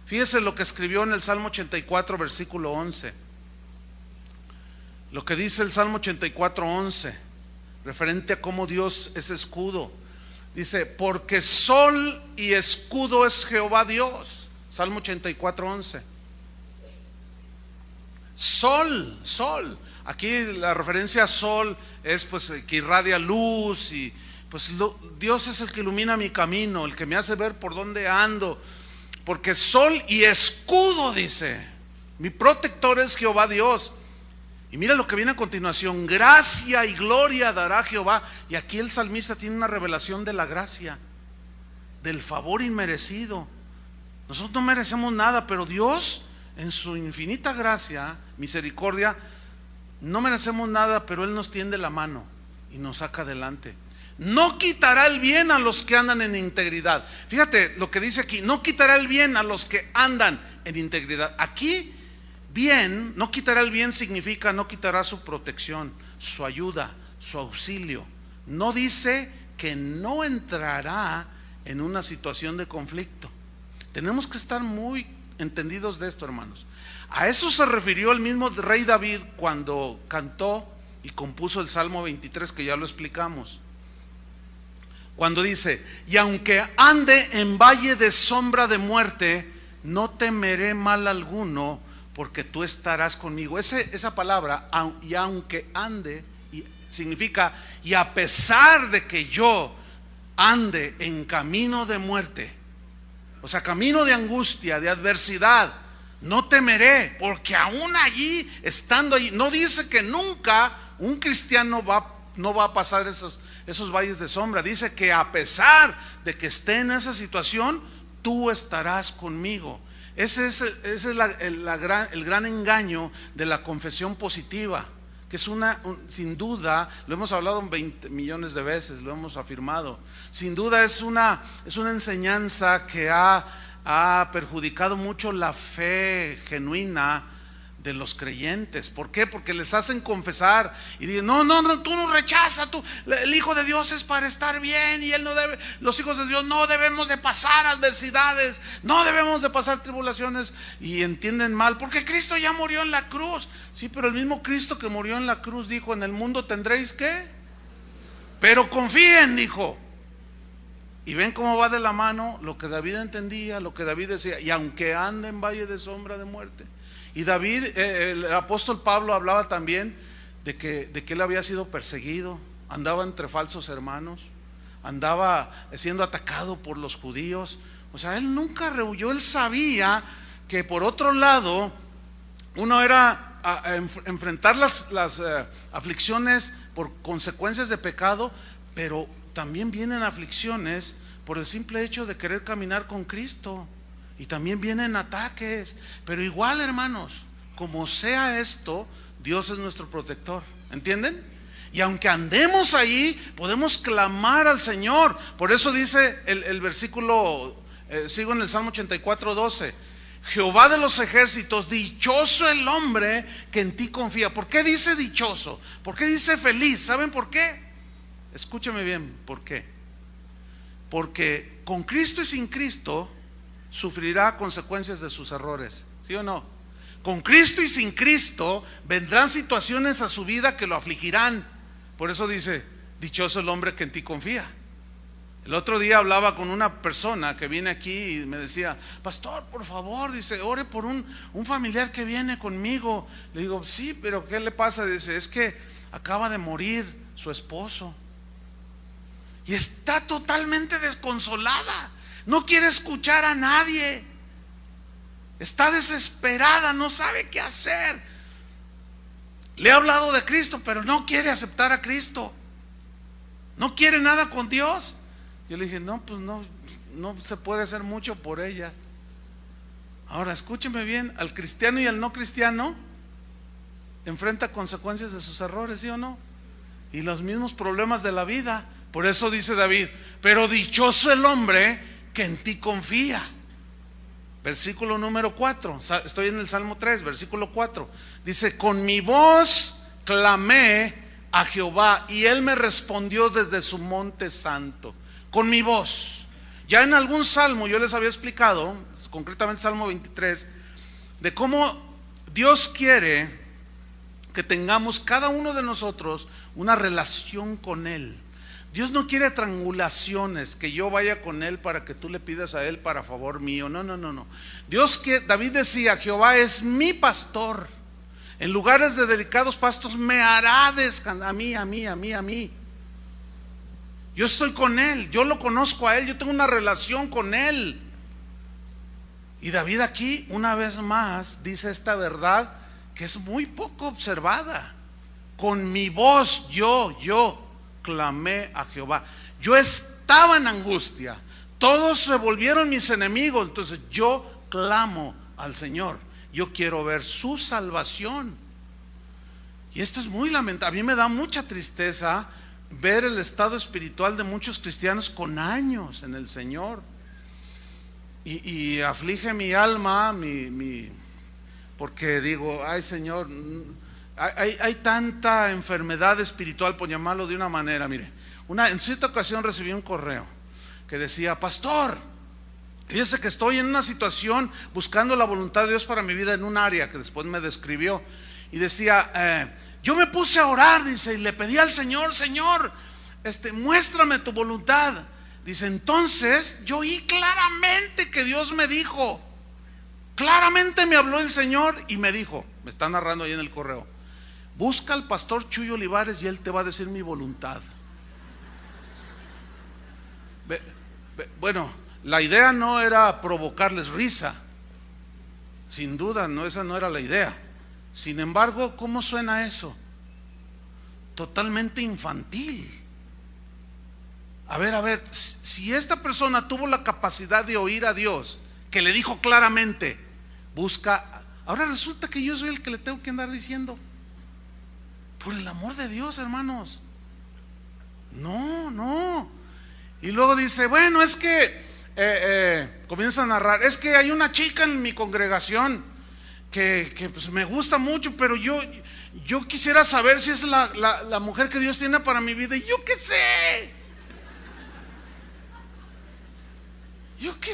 Fíjese lo que escribió en el Salmo 84, versículo 11. Lo que dice el Salmo 84, 11, referente a cómo Dios es escudo. Dice: porque sol y escudo es Jehová Dios. Salmo 84, 11. Sol. Aquí la referencia a sol es pues que irradia luz, y pues Dios es el que ilumina mi camino, el que me hace ver por dónde ando. Porque sol y escudo, dice, mi protector es Jehová Dios. Y mira lo que viene a continuación: gracia y gloria dará Jehová. Y aquí el salmista tiene una revelación de la gracia, del favor inmerecido. Nosotros no merecemos nada, pero Dios, en su infinita gracia, misericordia, no merecemos nada, pero Él nos tiende la mano y nos saca adelante. No quitará el bien a los que andan en integridad. Fíjate lo que dice aquí: no quitará el bien a los que andan en integridad. Aquí bien, no quitará el bien significa no quitará su protección, su ayuda, su auxilio. No dice que no entrará en una situación de conflicto. Tenemos que estar muy entendidos de esto, hermanos. A eso se refirió el mismo rey David cuando cantó y compuso el Salmo 23, que ya lo explicamos. Cuando dice: y aunque ande en valle de sombra de muerte, no temeré mal alguno, porque tú estarás conmigo. Esa palabra, y aunque ande, significa: y a pesar de que yo ande en camino de muerte, o sea, camino de angustia, de adversidad, no temeré, porque aún allí, estando allí, no dice que nunca un cristiano no va a pasar esos valles de sombra. Dice que a pesar de que esté en esa situación, tú estarás conmigo. Ese es el gran engaño de la confesión positiva, que es sin duda, lo hemos hablado 20 millones de veces, lo hemos afirmado, sin duda es una enseñanza que ha perjudicado mucho la fe genuina de los creyentes. ¿Por qué? Porque les hacen confesar y dicen: no, tú no rechazas, el Hijo de Dios es para estar bien, y él no debe, los hijos de Dios no debemos de pasar adversidades, no debemos de pasar tribulaciones, y entienden mal, porque Cristo ya murió en la cruz. Sí, pero el mismo Cristo que murió en la cruz dijo: en el mundo tendréis ¿qué? Pero confíen, dijo. Y ven cómo va de la mano lo que David entendía, lo que David decía: y aunque ande en valle de sombra de muerte. Y David, el apóstol Pablo hablaba también de que él había sido perseguido, andaba entre falsos hermanos, andaba siendo atacado por los judíos. O sea, él nunca rehuyó. Él sabía que por otro lado, uno era enfrentar las aflicciones por consecuencias de pecado, pero también vienen aflicciones por el simple hecho de querer caminar con Cristo. Y también vienen ataques. Pero igual, hermanos, como sea esto, Dios es nuestro protector. ¿Entienden? Y aunque andemos ahí, podemos clamar al Señor. Por eso dice el versículo, sigo en el Salmo 84, 12: Jehová de los ejércitos, dichoso el hombre que en ti confía. ¿Por qué dice dichoso? ¿Por qué dice feliz? ¿Saben por qué? Escúchame bien, ¿por qué? Porque con Cristo y sin Cristo sufrirá consecuencias de sus errores, ¿sí o no? Con Cristo y sin Cristo vendrán situaciones a su vida que lo afligirán. Por eso dice: Dichoso el hombre que en ti confía. El otro día hablaba con una persona que viene aquí y me decía: pastor, por favor, dice, ore por un familiar que viene conmigo. Le digo: sí, pero ¿qué le pasa? Dice: es que acaba de morir su esposo y está totalmente desconsolada, no quiere escuchar a nadie, está desesperada, no sabe qué hacer. Le he hablado de Cristo, pero no quiere aceptar a Cristo, no quiere nada con Dios. Yo le dije: no, pues no se puede hacer mucho por ella. Ahora escúcheme bien, al cristiano y al no cristiano enfrenta consecuencias de sus errores, ¿sí o no? Y los mismos problemas de la vida. Por eso dice David: pero dichoso el hombre que en ti confía. Versículo número 4, estoy en el Salmo 3, versículo 4. Dice: con mi voz clamé a Jehová y él me respondió desde su monte santo. Con mi voz. Ya en algún salmo yo les había explicado, concretamente Salmo 23, de cómo Dios quiere que tengamos cada uno de nosotros una relación con Él. Dios no quiere triangulaciones, que yo vaya con Él para que tú le pidas a Él para favor mío. No. David decía: Jehová es mi pastor, en lugares de delicados pastos me hará descansar. A mí. Yo estoy con Él, yo lo conozco a Él, yo tengo una relación con Él. Y David aquí una vez más dice esta verdad que es muy poco observada: con mi voz yo clamé a Jehová. Yo estaba en angustia, todos se volvieron mis enemigos, entonces yo clamo al Señor, yo quiero ver su salvación. Y esto es muy lamentable. A mí me da mucha tristeza ver el estado espiritual de muchos cristianos con años en el Señor, y aflige mi alma, porque digo: ay Señor, hay tanta enfermedad espiritual, por llamarlo de una manera. Mire, en cierta ocasión recibí un correo que decía: pastor, fíjese que estoy en una situación buscando la voluntad de Dios para mi vida en un área que después me describió, y decía: yo me puse a orar, dice, y le pedí al Señor: Señor, muéstrame tu voluntad. Dice: entonces yo oí claramente que Dios me dijo, claramente me habló el Señor y me dijo, me está narrando ahí en el correo: busca al pastor Chuy Olivares y él te va a decir mi voluntad. Bueno, la idea no era provocarles risa, sin duda, no, esa no era la idea. Sin embargo, ¿cómo suena eso? Totalmente infantil. A ver, si esta persona tuvo la capacidad de oír a Dios, que le dijo claramente: busca, ahora resulta que yo soy el que le tengo que andar diciendo. Por el amor de Dios, hermanos, no. Y luego dice: bueno, es que comienza a narrar: es que hay una chica en mi congregación que pues me gusta mucho, pero yo quisiera saber si es la mujer que Dios tiene para mi vida. Y yo qué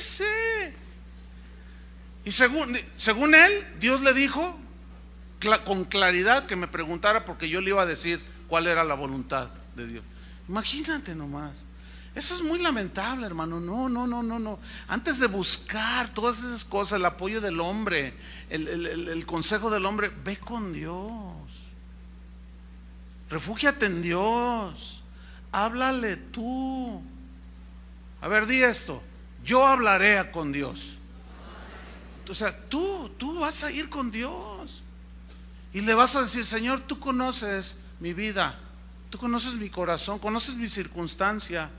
sé. Y según él, Dios le dijo con claridad que me preguntara, porque yo le iba a decir cuál era la voluntad de Dios. Imagínate nomás. Eso es muy lamentable, hermano. No. Antes de buscar todas esas cosas, el apoyo del hombre, el consejo del hombre, ve con Dios. Refúgiate en Dios. Háblale tú. A ver, di esto: yo hablaré con Dios. O sea, tú vas a ir con Dios y le vas a decir: Señor, tú conoces mi vida, tú conoces mi corazón, conoces mi circunstancia,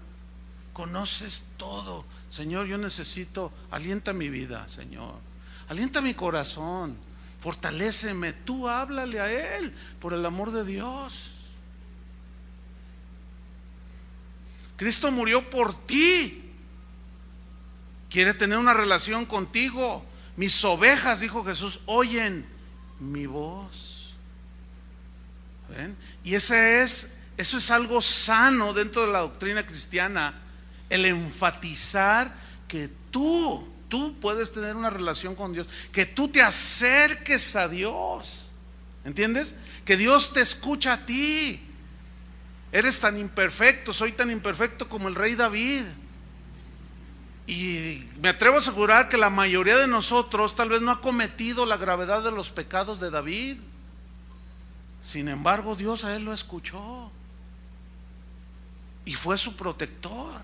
conoces todo. Señor, yo necesito, alienta mi vida, Señor, alienta mi corazón, fortaléceme. Tú háblale a Él, por el amor de Dios. Cristo murió por ti, quiere tener una relación contigo. Mis ovejas, dijo Jesús, oyen mi voz. ¿Ven? Y eso es algo sano dentro de la doctrina cristiana, el enfatizar que tú puedes tener una relación con Dios, que tú te acerques a Dios. ¿Entiendes? Que Dios te escucha a ti. Eres tan imperfecto, soy tan imperfecto como el rey David. Y me atrevo a asegurar que la mayoría de nosotros tal vez no ha cometido la gravedad de los pecados de David. Sin embargo, Dios a él lo escuchó y fue su protector.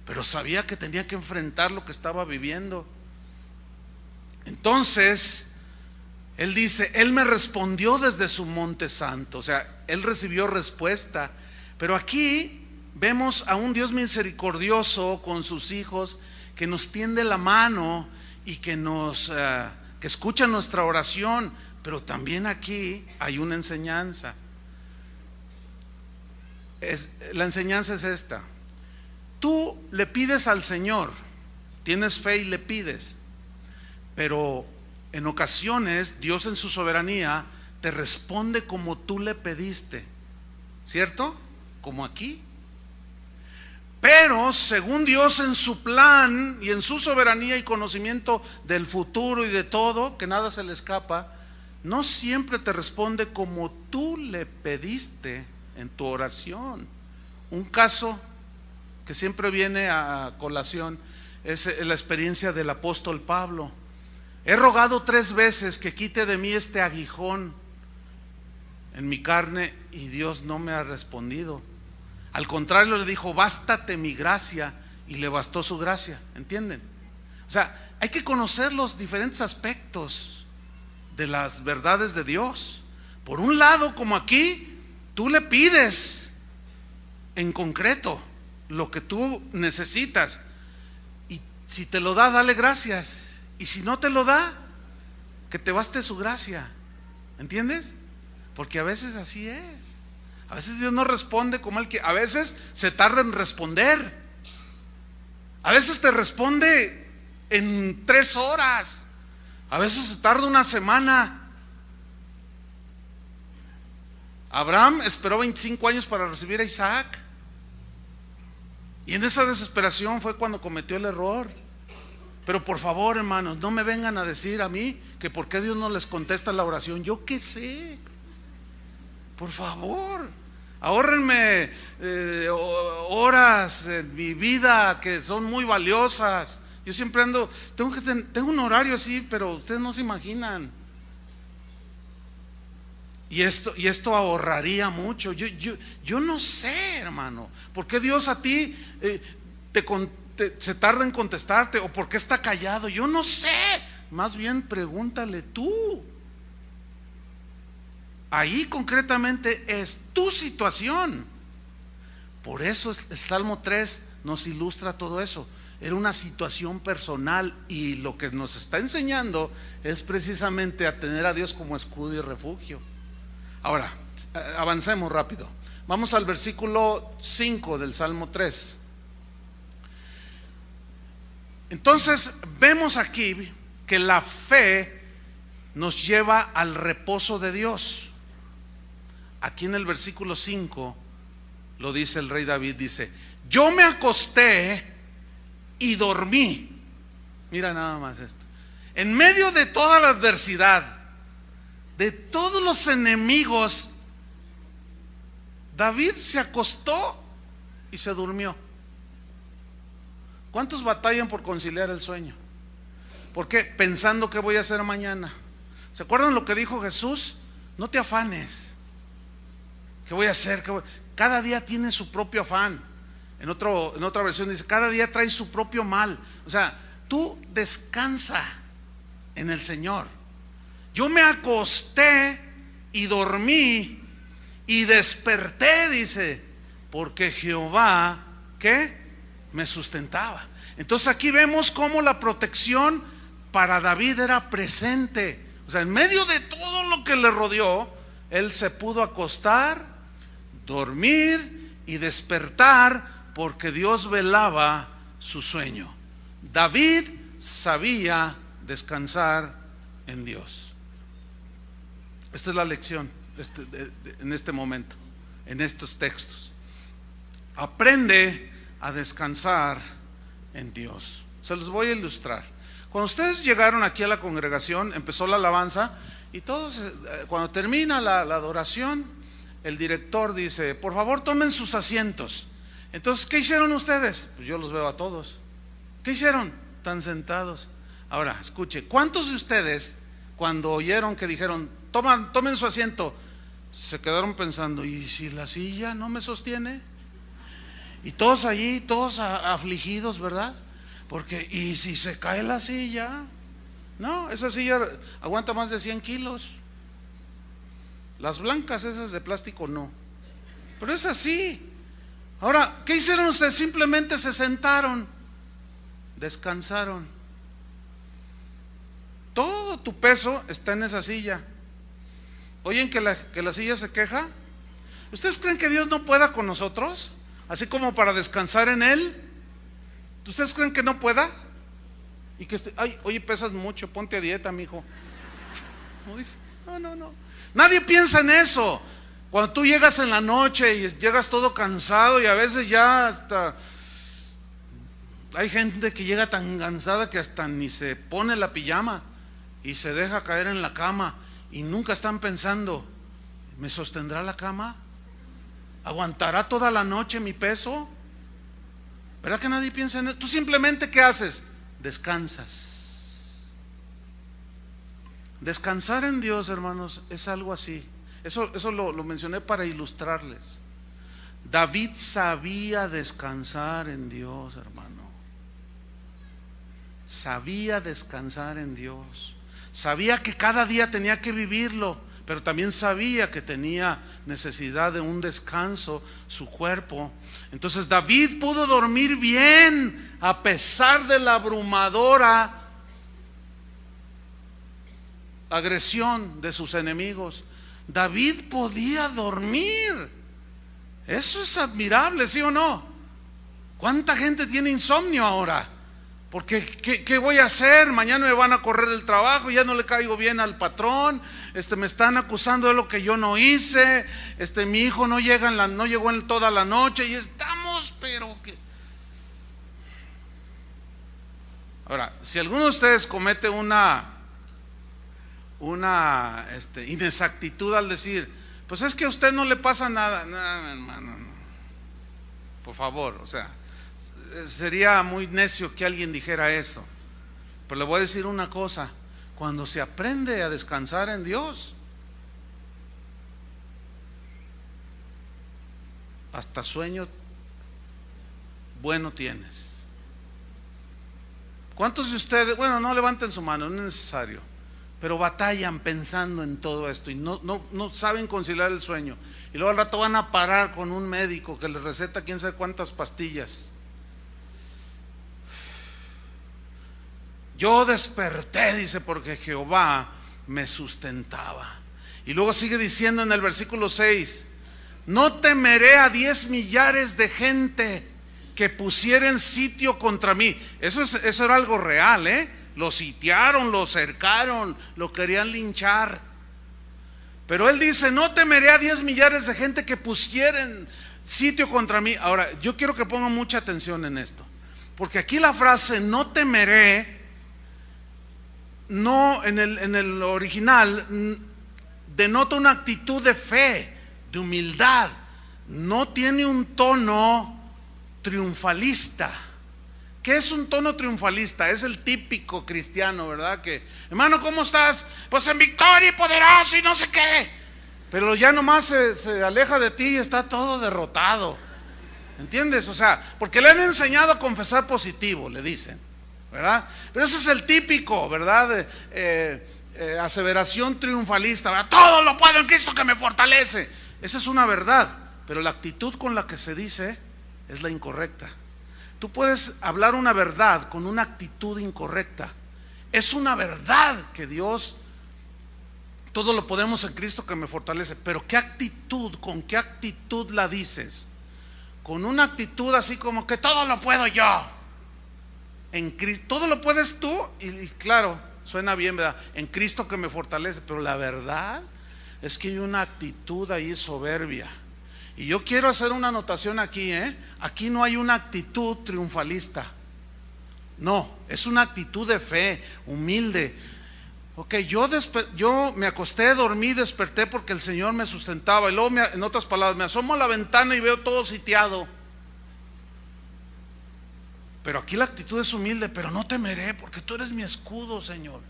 Pero sabía que tenía que enfrentar lo que estaba viviendo. Entonces, él dice, él me respondió desde su monte santo. O sea, él recibió respuesta. Pero aquí vemos a un Dios misericordioso con sus hijos, que nos tiende la mano y que escucha nuestra oración. Pero también aquí hay una enseñanza. La enseñanza es esta: tú le pides al Señor, tienes fe y le pides, pero en ocasiones Dios en su soberanía te responde como tú le pediste, ¿cierto? Como aquí. Pero según Dios en su plan y en su soberanía y conocimiento del futuro y de todo, que nada se le escapa, no siempre te responde como tú le pediste en tu oración. Un caso que siempre viene a colación es la experiencia del apóstol Pablo. He rogado 3 veces que quite de mí este aguijón en mi carne y Dios no me ha respondido. Al contrario, le dijo, bástate mi gracia, y le bastó su gracia. ¿Entienden? O sea, hay que conocer los diferentes aspectos de las verdades de Dios. Por un lado, como aquí, tú le pides en concreto lo que tú necesitas, y si te lo da, dale gracias, y si no te lo da, que te baste su gracia. ¿Entiendes? Porque a veces así es. A veces Dios no responde como Él quiere. A veces se tarda en responder. A veces te responde en 3 horas. A veces se tarda una semana. Abraham esperó 25 años para recibir a Isaac. Y en esa desesperación fue cuando cometió el error. Pero por favor, hermanos, no me vengan a decir a mí que por qué Dios no les contesta la oración. Yo qué sé. Por favor, ahórrenme horas en mi vida que son muy valiosas. Yo siempre ando, tengo un horario así, pero ustedes no se imaginan. Y esto ahorraría mucho. Yo no sé, hermano, ¿por qué Dios a ti se tarda en contestarte? ¿O por qué está callado? Yo no sé. Más bien pregúntale tú. Ahí concretamente es tu situación. Por eso el Salmo 3 nos ilustra todo eso. Era una situación personal, y lo que nos está enseñando es precisamente a tener a Dios como escudo y refugio. Ahora, avancemos rápido. Vamos al versículo 5 del Salmo 3. Entonces vemos aquí que la fe nos lleva al reposo de Dios. Aquí en el versículo 5 lo dice el rey David, dice, yo me acosté y dormí. Mira nada más esto. En medio de toda la adversidad, de todos los enemigos, David se acostó y se durmió. ¿Cuántos batallan por conciliar el sueño? ¿Por qué? Pensando qué voy a hacer mañana. ¿Se acuerdan lo que dijo Jesús? No te afanes. ¿Qué voy a hacer? Cada día tiene su propio afán. En otra versión dice, cada día trae su propio mal. O sea, tú descansa en el Señor. Yo me acosté y dormí y desperté, dice, porque Jehová, ¿qué? Me sustentaba. Entonces aquí vemos cómo la protección para David era presente. O sea, en medio de todo lo que le rodeó, él se pudo acostar, dormir y despertar, porque Dios velaba su sueño. David sabía descansar en Dios. Esta es la lección en este momento, en estos textos. Aprende a descansar en Dios. Se los voy a ilustrar. Cuando ustedes llegaron aquí a la congregación, empezó la alabanza, y todos, cuando termina la adoración, el director dice: por favor tomen sus asientos. Entonces, ¿qué hicieron ustedes? Pues yo los veo a todos. ¿Qué hicieron? Están sentados. Ahora, escuche, ¿cuántos de ustedes, cuando oyeron que dijeron tomen su asiento, se quedaron pensando: ¿y si la silla no me sostiene? Y todos allí, todos afligidos, ¿verdad? Porque, ¿y si se cae la silla? No, esa silla aguanta más de 100 kilos. Las blancas, esas de plástico, no. Pero es así. Ahora, ¿qué hicieron ustedes? Simplemente se sentaron, descansaron. Todo tu peso está en esa silla. ¿Oyen que la silla se queja? ¿Ustedes creen que Dios no pueda con nosotros? Así como para descansar en Él. ¿Ustedes creen que no pueda? Y que oye, pesas mucho, ponte a dieta, mijo. No dice, no. Nadie piensa en eso. Cuando tú llegas en la noche y llegas todo cansado, y a veces ya hasta hay gente que llega tan cansada que hasta ni se pone la pijama y se deja caer en la cama, y nunca están pensando: ¿me sostendrá la cama? ¿Aguantará toda la noche mi peso? ¿Verdad que nadie piensa en eso? Tú simplemente, ¿qué haces? Descansas. Descansar en Dios, hermanos, es algo así. Eso lo mencioné para ilustrarles. David sabía descansar en Dios, hermano. Sabía descansar en Dios. Sabía que cada día tenía que vivirlo, pero también sabía que tenía necesidad de un descanso su cuerpo. Entonces David pudo dormir bien a pesar de la abrumadora agresión de sus enemigos. David podía dormir. Eso es admirable, ¿sí o no? ¿Cuánta gente tiene insomnio ahora? Porque ¿qué voy a hacer? Mañana me van a correr del trabajo, ya no le caigo bien al patrón, me están acusando de lo que yo no hice, mi hijo no llegó en toda la noche, y estamos, pero que... Ahora, si alguno de ustedes comete una inexactitud al decir: pues es que a usted no le pasa nada, no, hermano, no. Por favor, sería muy necio que alguien dijera eso. Pero le voy a decir una cosa: cuando se aprende a descansar en Dios, hasta sueño bueno tienes. ¿Cuántos de ustedes, bueno, no levanten su mano, no es necesario, pero batallan pensando en todo esto y no saben conciliar el sueño, y luego al rato van a parar con un médico que les receta quién sabe cuántas pastillas? Yo desperté, dice, porque Jehová me sustentaba. Y luego sigue diciendo en el versículo 6: no temeré a 10 millares de gente que pusieren sitio contra mí. Eso era algo real, Lo sitiaron, lo cercaron, lo querían linchar. Pero él dice: no temeré a 10 millares de gente que pusieran sitio contra mí. Ahora, yo quiero que pongan mucha atención en esto, porque aquí la frase no temeré, no, en el original denota una actitud de fe, de humildad. No tiene un tono triunfalista. ¿Qué es un tono triunfalista? Es el típico cristiano, ¿verdad? Que, hermano, ¿cómo estás? Pues en victoria y poderoso y no sé qué. Pero ya nomás se aleja de ti y está todo derrotado. ¿Entiendes? Porque le han enseñado a confesar positivo, le dicen, ¿verdad? Pero ese es el típico, ¿verdad? Aseveración triunfalista, ¿verdad? Todo lo puedo en Cristo que me fortalece. Esa es una verdad, pero la actitud con la que se dice es la incorrecta. Tú puedes hablar una verdad con una actitud incorrecta. Es una verdad que Dios, todo lo podemos en Cristo que me fortalece, pero ¿qué actitud? ¿Con qué actitud la dices? Con una actitud así como que todo lo puedo yo. En Cristo, todo lo puedes tú, y claro, suena bien, ¿verdad? En Cristo que me fortalece, pero la verdad es que hay una actitud ahí soberbia. Y yo quiero hacer una anotación aquí, Aquí no hay una actitud triunfalista. No, es una actitud de fe, humilde. Ok, yo me acosté, dormí, desperté porque el Señor me sustentaba. Y luego, en otras palabras, me asomo a la ventana y veo todo sitiado. Pero aquí la actitud es humilde. Pero no temeré porque tú eres mi escudo, Señor.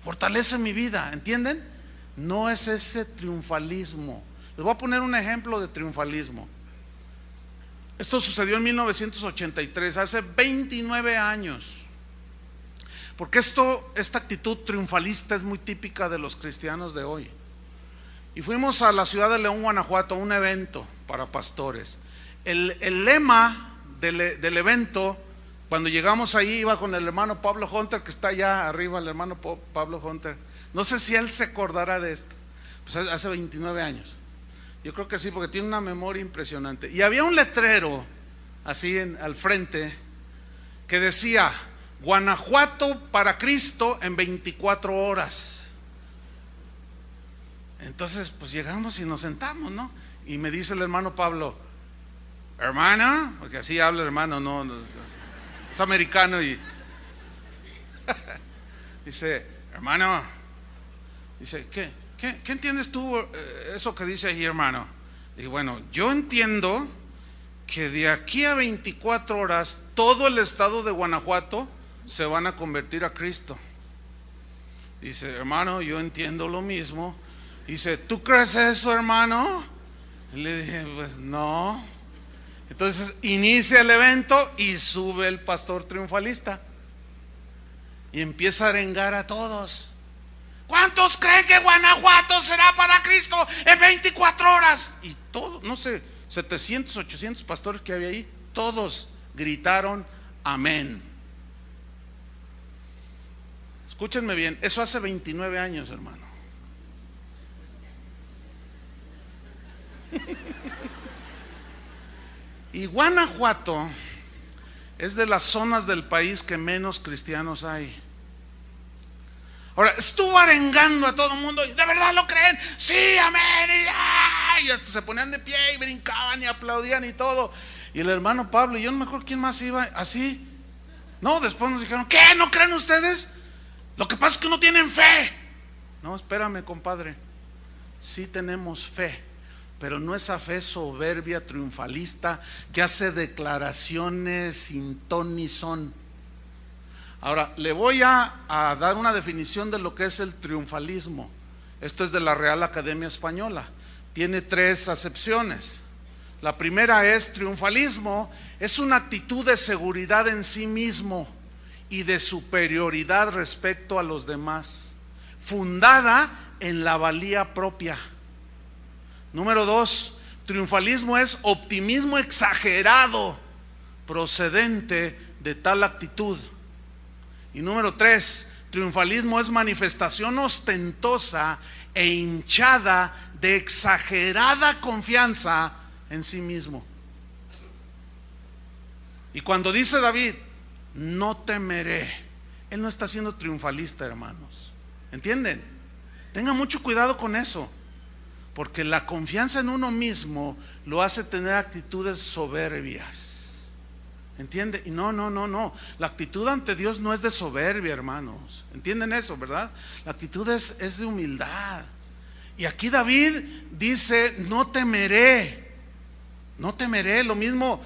Fortalece mi vida, ¿entienden? No es ese triunfalismo. Les voy a poner un ejemplo de triunfalismo. Esto sucedió en 1983, hace 29 años. Porque esta actitud triunfalista es muy típica de los cristianos de hoy. Y fuimos a la ciudad de León, Guanajuato, a un evento para pastores. El lema del evento, cuando llegamos ahí, iba con el hermano Pablo Hunter, que está allá arriba, el hermano Pablo Hunter. No sé si él se acordará de esto. Pues hace 29 años. Yo creo que sí, porque tiene una memoria impresionante. Y había un letrero así al frente que decía: Guanajuato para Cristo en 24 horas. Entonces pues llegamos y nos sentamos, ¿no? Y me dice el hermano Pablo: hermana, porque así habla el hermano, no es americano, y dice: hermano, dice, ¿qué entiendes tú eso que dice ahí, hermano? Y bueno, yo entiendo que de aquí a 24 horas todo el estado de Guanajuato se van a convertir a Cristo. Dice: hermano, yo entiendo lo mismo. Dice: ¿tú crees eso, hermano? Y le dije: pues no. Entonces inicia el evento y sube el pastor triunfalista y empieza a arengar a todos. ¿Cuántos creen que Guanajuato será para Cristo en 24 horas? Y todos, no sé, 700, 800 pastores que había ahí, todos gritaron amén. Escúchenme bien, eso hace 29 años, hermano. Y Guanajuato es de las zonas del país que menos cristianos hay. Ahora, estuvo arengando a todo el mundo. ¿De verdad lo creen? Sí, amén. Y hasta se ponían de pie y brincaban y aplaudían y todo. Y el hermano Pablo, y yo no me acuerdo quién más iba así. No, después nos dijeron: ¿qué? ¿No creen ustedes? Lo que pasa es que no tienen fe. No, espérame, compadre. Sí tenemos fe, pero no esa fe soberbia, triunfalista, que hace declaraciones sin ton ni son. Ahora, le voy a dar una definición de lo que es el triunfalismo. Esto es de la Real Academia Española. Tiene 3 acepciones. La primera es: triunfalismo es una actitud de seguridad en sí mismo y de superioridad respecto a los demás, fundada en la valía propia. Número 2, triunfalismo es optimismo exagerado procedente de tal actitud. Y número 3, triunfalismo es manifestación ostentosa e hinchada de exagerada confianza en sí mismo. Y cuando dice David: no temeré, él no está siendo triunfalista, hermanos. ¿Entienden? Tengan mucho cuidado con eso, porque la confianza en uno mismo lo hace tener actitudes soberbias. ¿Entiende? Y no. La actitud ante Dios no es de soberbia, hermanos. ¿Entienden eso, verdad? La actitud es de humildad. Y aquí David dice: no temeré. No temeré. Lo mismo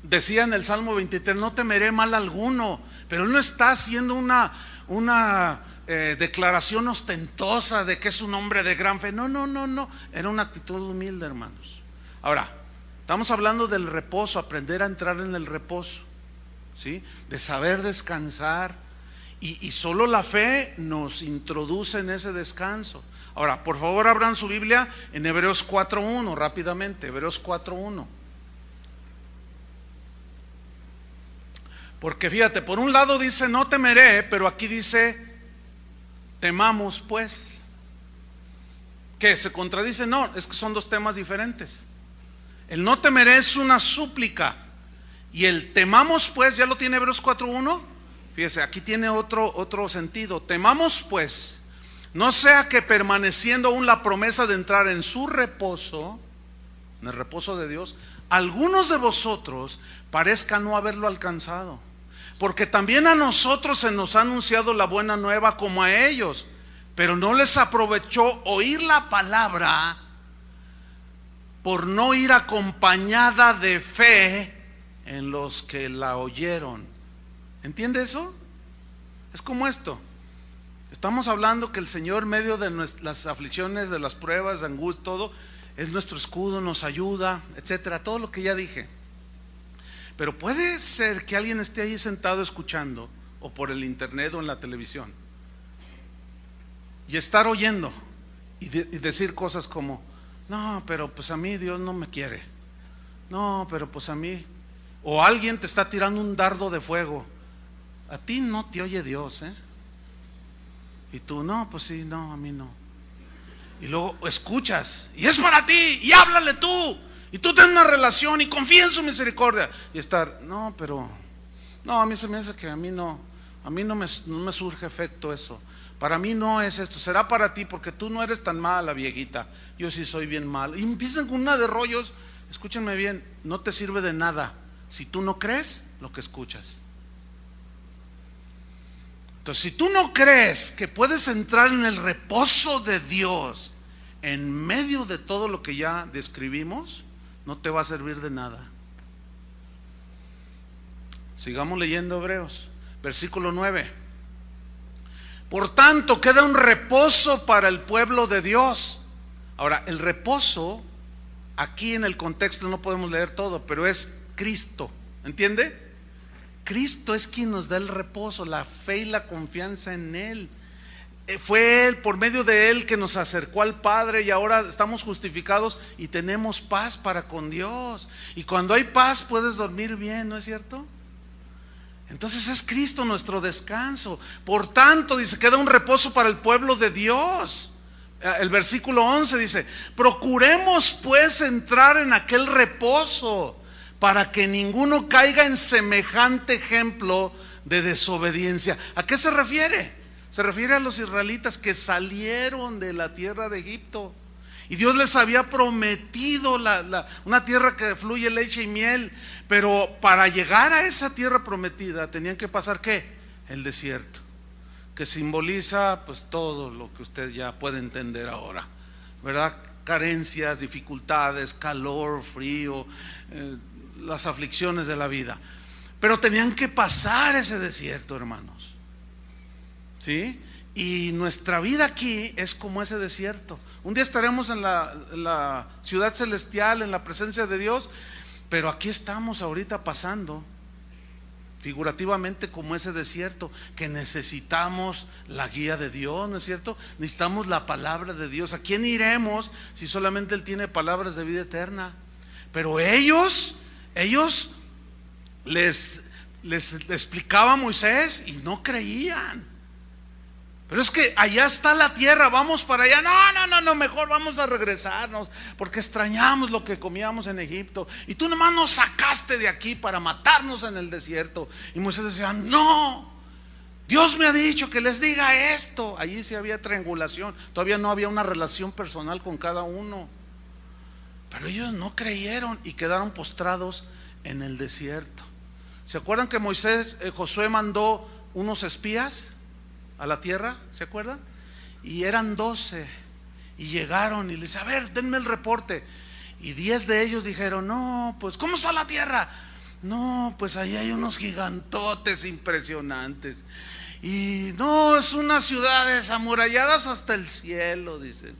decía en el Salmo 23: no temeré mal alguno. Pero él no está haciendo una declaración ostentosa de que es un hombre de gran fe. No. Era una actitud humilde, hermanos. Ahora, estamos hablando del reposo, aprender a entrar en el reposo, ¿sí? De saber descansar. Y solo la fe nos introduce en ese descanso. Ahora, por favor, abran su Biblia en Hebreos 4:1, rápidamente. Hebreos 4:1. Porque fíjate, por un lado dice: no temeré, pero aquí dice: temamos pues. ¿Qué? ¿Se contradice? No, es que son 2 temas diferentes. El no temeré es una súplica, y el temamos pues, ¿ya lo tiene Hebreos 4:1? Fíjese, aquí tiene otro sentido. Temamos pues, no sea que permaneciendo aún la promesa de entrar en su reposo, en el reposo de Dios, algunos de vosotros parezcan no haberlo alcanzado. Porque también a nosotros se nos ha anunciado la buena nueva como a ellos, pero no les aprovechó oír la palabra por no ir acompañada de fe en los que la oyeron. ¿Entiende eso? Es como esto. Estamos hablando que el Señor, en medio de las aflicciones, de las pruebas, de angustia, todo, es nuestro escudo, nos ayuda, etcétera, todo lo que ya dije. Pero puede ser que alguien esté ahí sentado escuchando, o por el internet o en la televisión, y estar oyendo y decir cosas como: no, pero pues a mí Dios no me quiere. No, pero pues a mí. O alguien te está tirando un dardo de fuego. A ti no te oye Dios, ¿eh? Y tú: no, pues sí, no, a mí no. Y luego escuchas, y es para ti, y háblale tú, y tú tienes una relación y confía en su misericordia. Y estar: no, pero no, a mí se me hace que a mí no me surge efecto eso. Para mí no es esto, será para ti porque tú no eres tan mala, viejita, yo sí soy bien mal. Y empiezan con una de rollos. Escúchenme bien, no te sirve de nada si tú no crees lo que escuchas. Entonces, si tú no crees que puedes entrar en el reposo de Dios en medio de todo lo que ya describimos, no te va a servir de nada. Sigamos leyendo Hebreos, versículo 9. Por tanto, queda un reposo para el pueblo de Dios. Ahora, el reposo, aquí en el contexto no podemos leer todo, pero es Cristo, ¿entiende? Cristo es quien nos da el reposo, la fe y la confianza en Él. Fue Él, por medio de Él, que nos acercó al Padre, y ahora estamos justificados y tenemos paz para con Dios. Y cuando hay paz puedes dormir bien, ¿no es cierto? Entonces es Cristo nuestro descanso. Por tanto, dice, queda un reposo para el pueblo de Dios. El versículo 11 dice: procuremos pues entrar en aquel reposo, para que ninguno caiga en semejante ejemplo de desobediencia. ¿A qué se refiere? Se refiere a los israelitas que salieron de la tierra de Egipto, y Dios les había prometido una tierra que fluye leche y miel. Pero para llegar a esa tierra prometida tenían que pasar ¿qué? El desierto, que simboliza pues todo lo que usted ya puede entender ahora, ¿verdad? Carencias, dificultades, calor, frío, las aflicciones de la vida. Pero tenían que pasar ese desierto, hermanos, ¿sí? Y nuestra vida aquí es como ese desierto. Un día estaremos en la ciudad celestial, en la presencia de Dios, pero aquí estamos ahorita pasando figurativamente como ese desierto, que necesitamos la guía de Dios, ¿no es cierto? Necesitamos la palabra de Dios. ¿A quién iremos si solamente Él tiene palabras de vida eterna? Pero ellos les explicaba a Moisés y no creían. Pero es que allá está la tierra, vamos para allá. No, mejor vamos a regresarnos, porque extrañamos lo que comíamos en Egipto, y tú nomás nos sacaste de aquí para matarnos en el desierto. Y Moisés decía: no, Dios me ha dicho que les diga esto. Allí sí había triangulación, todavía no había una relación personal con cada uno. Pero ellos no creyeron y quedaron postrados en el desierto. ¿Se acuerdan que Josué mandó unos espías a la tierra? ¿Se acuerdan? Y eran 12, y llegaron y les dice: a ver, denme el reporte. Y 10 de ellos dijeron: no, pues ¿cómo está la tierra? No, pues ahí hay unos gigantotes impresionantes, y no, es unas ciudades amuralladas hasta el cielo, dicen.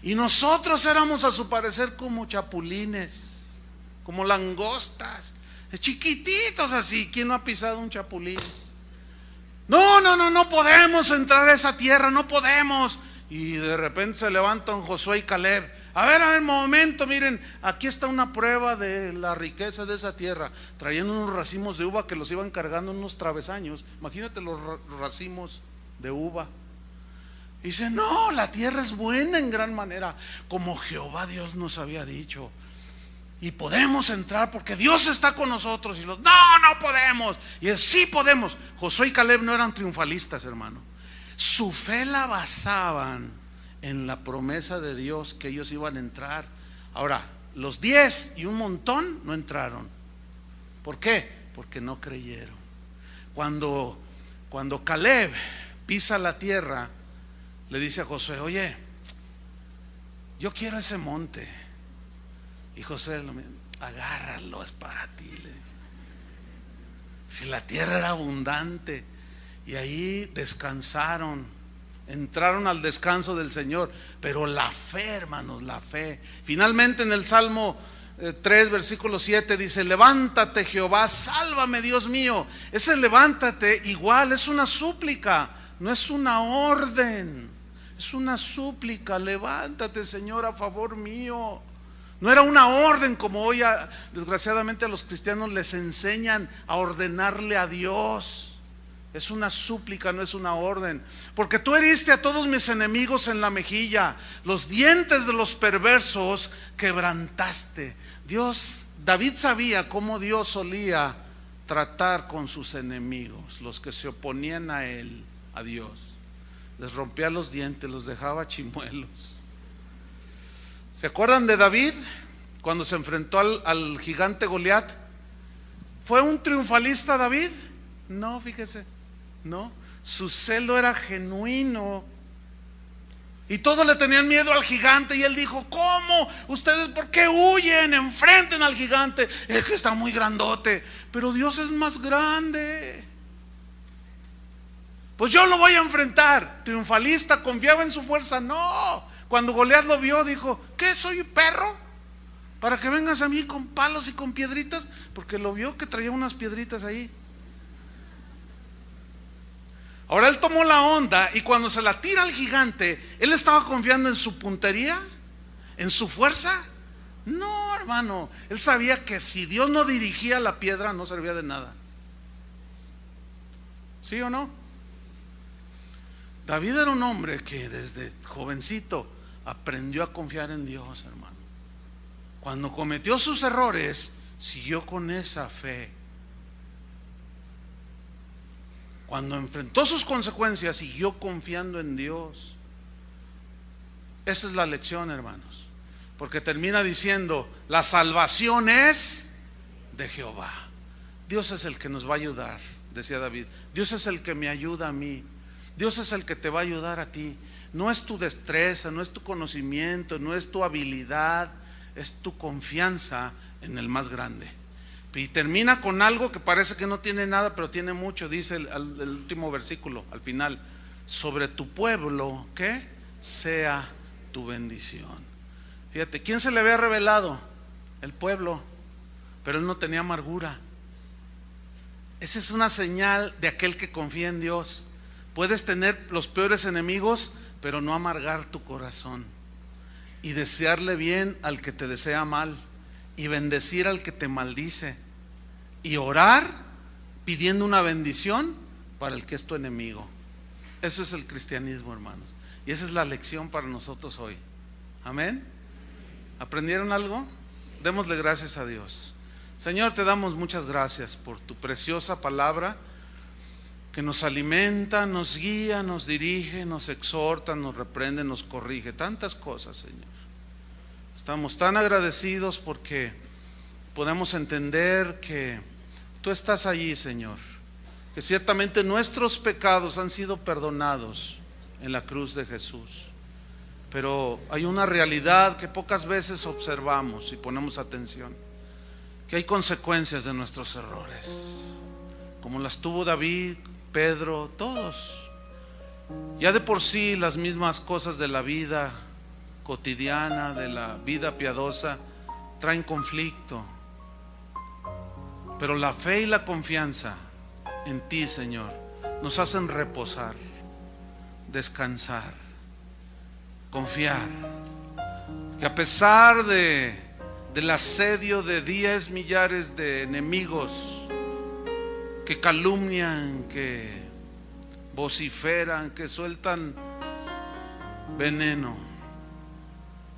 Y nosotros éramos a su parecer como chapulines, como langostas, chiquititos así. ¿Quién no ha pisado un chapulín? No podemos entrar a esa tierra, no podemos. Y de repente se levantan Josué y Caleb: a ver, momento, miren, aquí está una prueba de la riqueza de esa tierra. Traían unos racimos de uva que los iban cargando en unos travesaños. Imagínate los racimos de uva. Y dice: no, la tierra es buena en gran manera, como Jehová Dios nos había dicho, y podemos entrar porque Dios está con nosotros. Y no podemos. Y sí podemos. Josué y Caleb no eran triunfalistas, hermano. Su fe la basaban en la promesa de Dios que ellos iban a entrar. Ahora, los 10 y un montón no entraron. ¿Por qué? Porque no creyeron. Cuando Caleb pisa la tierra, le dice a Josué: oye, yo quiero ese monte. Y Josué: agárralo, es para ti, le dice. Si la tierra era abundante. Y ahí descansaron, entraron al descanso del Señor. Pero la fe, hermanos, la fe. Finalmente en el Salmo 3, versículo 7 dice: levántate, Jehová, sálvame, Dios mío. Ese levántate igual es una súplica, no es una orden, es una súplica. Levántate, Señor, a favor mío. No era una orden como hoy desgraciadamente a los cristianos les enseñan a ordenarle a Dios. Es una súplica, no es una orden. Porque tú heriste a todos mis enemigos en la mejilla, los dientes de los perversos quebrantaste. David sabía cómo Dios solía tratar con sus enemigos, los que se oponían a él, a Dios. Les rompía los dientes, los dejaba chimuelos. ¿Se acuerdan de David cuando se enfrentó al gigante Goliat? ¿Fue un triunfalista David? No, fíjese, no. Su celo era genuino. Y todos le tenían miedo al gigante y él dijo: ¿cómo? ¿Ustedes por qué huyen? Enfrenten al gigante, es que está muy grandote. Pero Dios es más grande. Pues yo lo voy a enfrentar. Triunfalista, confiaba en su fuerza. No. Cuando Goliat lo vio, dijo: ¿qué, soy perro? Para que vengas a mí con palos y con piedritas. Porque lo vio que traía unas piedritas ahí. Ahora él tomó la onda y cuando se la tira al gigante, ¿él estaba confiando en su puntería? ¿En su fuerza? No, hermano. Él sabía que si Dios no dirigía la piedra, no servía de nada. ¿Sí o no? David era un hombre que desde jovencito aprendió a confiar en Dios, hermano. Cuando cometió sus errores, siguió con esa fe. Cuando enfrentó sus consecuencias, siguió confiando en Dios. Esa es la lección, hermanos. Porque termina diciendo: la salvación es de Jehová. Dios es el que nos va a ayudar, decía David. Dios es el que me ayuda a mí. Dios es el que te va a ayudar a ti. No es tu destreza, no es tu conocimiento, no es tu habilidad, es tu confianza en el más grande. Y termina con algo que parece que no tiene nada, pero tiene mucho. Dice el último versículo, al final: sobre tu pueblo, ¿qué? Sea tu bendición. Fíjate, ¿quién se le había revelado? El pueblo. Pero él no tenía amargura. Esa es una señal de aquel que confía en Dios. Puedes tener los peores enemigos, pero no amargar tu corazón. Y desearle bien al que te desea mal. Y bendecir al que te maldice. Y orar pidiendo una bendición para el que es tu enemigo. Eso es el cristianismo, hermanos. Y esa es la lección para nosotros hoy. Amén. ¿Aprendieron algo? Démosle gracias a Dios. Señor, te damos muchas gracias por tu preciosa palabra que nos alimenta, nos guía, nos dirige, nos exhorta, nos reprende, nos corrige. Tantas cosas, Señor. Estamos tan agradecidos porque podemos entender que tú estás allí, Señor, que ciertamente nuestros pecados han sido perdonados en la cruz de Jesús. Pero hay una realidad que pocas veces observamos y ponemos atención, que hay consecuencias de nuestros errores, como las tuvo David, Pedro, todos. Ya de por sí las mismas cosas de la vida cotidiana, de la vida piadosa, traen conflicto. Pero la fe y la confianza en ti, Señor, nos hacen reposar, descansar, confiar, que a pesar del asedio de 10 millares de enemigos que calumnian, que vociferan, que sueltan veneno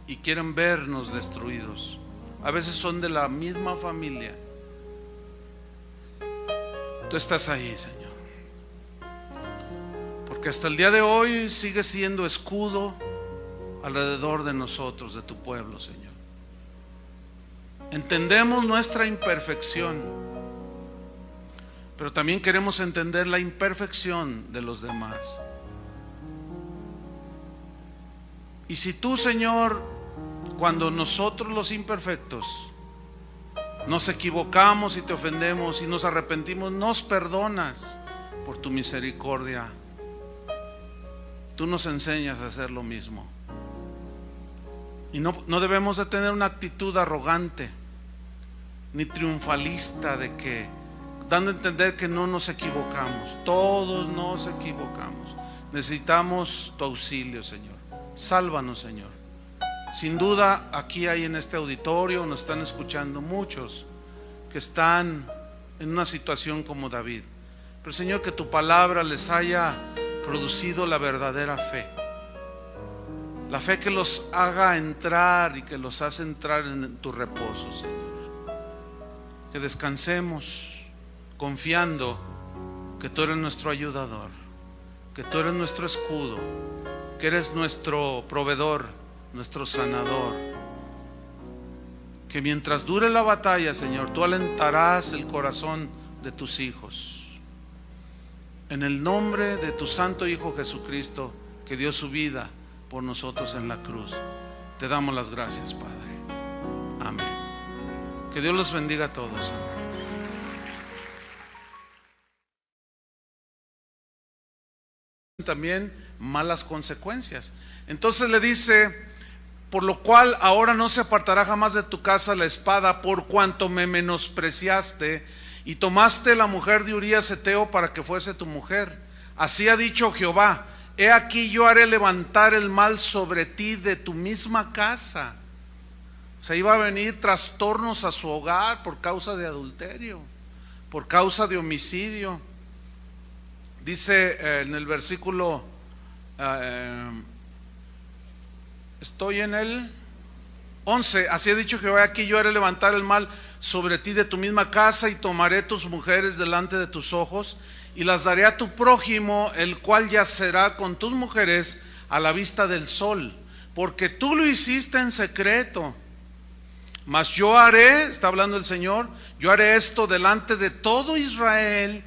y quieren vernos destruidos, a veces son de la misma familia, tú estás ahí, Señor, porque hasta el día de hoy sigues siendo escudo alrededor de nosotros, de tu pueblo, Señor. Entendemos nuestra imperfección pero también queremos entender la imperfección de los demás. Y si tú, Señor, cuando nosotros los imperfectos nos equivocamos y te ofendemos y nos arrepentimos, nos perdonas por tu misericordia, tú nos enseñas a hacer lo mismo. Y no debemos de tener una actitud arrogante ni triunfalista de que, dando a entender que no nos equivocamos. Todos nos equivocamos. Necesitamos tu auxilio, Señor. Sálvanos, Señor. Sin duda aquí hay en este auditorio, nos están escuchando muchos que están en una situación como David. Pero, Señor, que tu palabra les haya producido la verdadera fe. La fe que los haga entrar y que los hace entrar en tu reposo, Señor. Que descansemos confiando que tú eres nuestro ayudador, que tú eres nuestro escudo, que eres nuestro proveedor, nuestro sanador. Que mientras dure la batalla, Señor, tú alentarás el corazón de tus hijos. En el nombre de tu santo Hijo Jesucristo, que dio su vida por nosotros en la cruz, te damos las gracias, Padre. Amén. Que Dios los bendiga a todos. También malas consecuencias. Entonces le dice: por lo cual ahora no se apartará jamás de tu casa la espada, por cuanto me menospreciaste y tomaste la mujer de Urías Heteo para que fuese tu mujer. Así ha dicho Jehová: he aquí yo haré levantar el mal sobre ti de tu misma casa. O sea, iba a venir trastornos a su hogar por causa de adulterio, por causa de homicidio. Dice en el versículo, estoy en el 11, así ha dicho Jehová: aquí yo haré levantar el mal sobre ti de tu misma casa, y tomaré tus mujeres delante de tus ojos, y las daré a tu prójimo, el cual yacerá con tus mujeres a la vista del sol, porque tú lo hiciste en secreto. Mas yo haré, está hablando el Señor, yo haré esto delante de todo Israel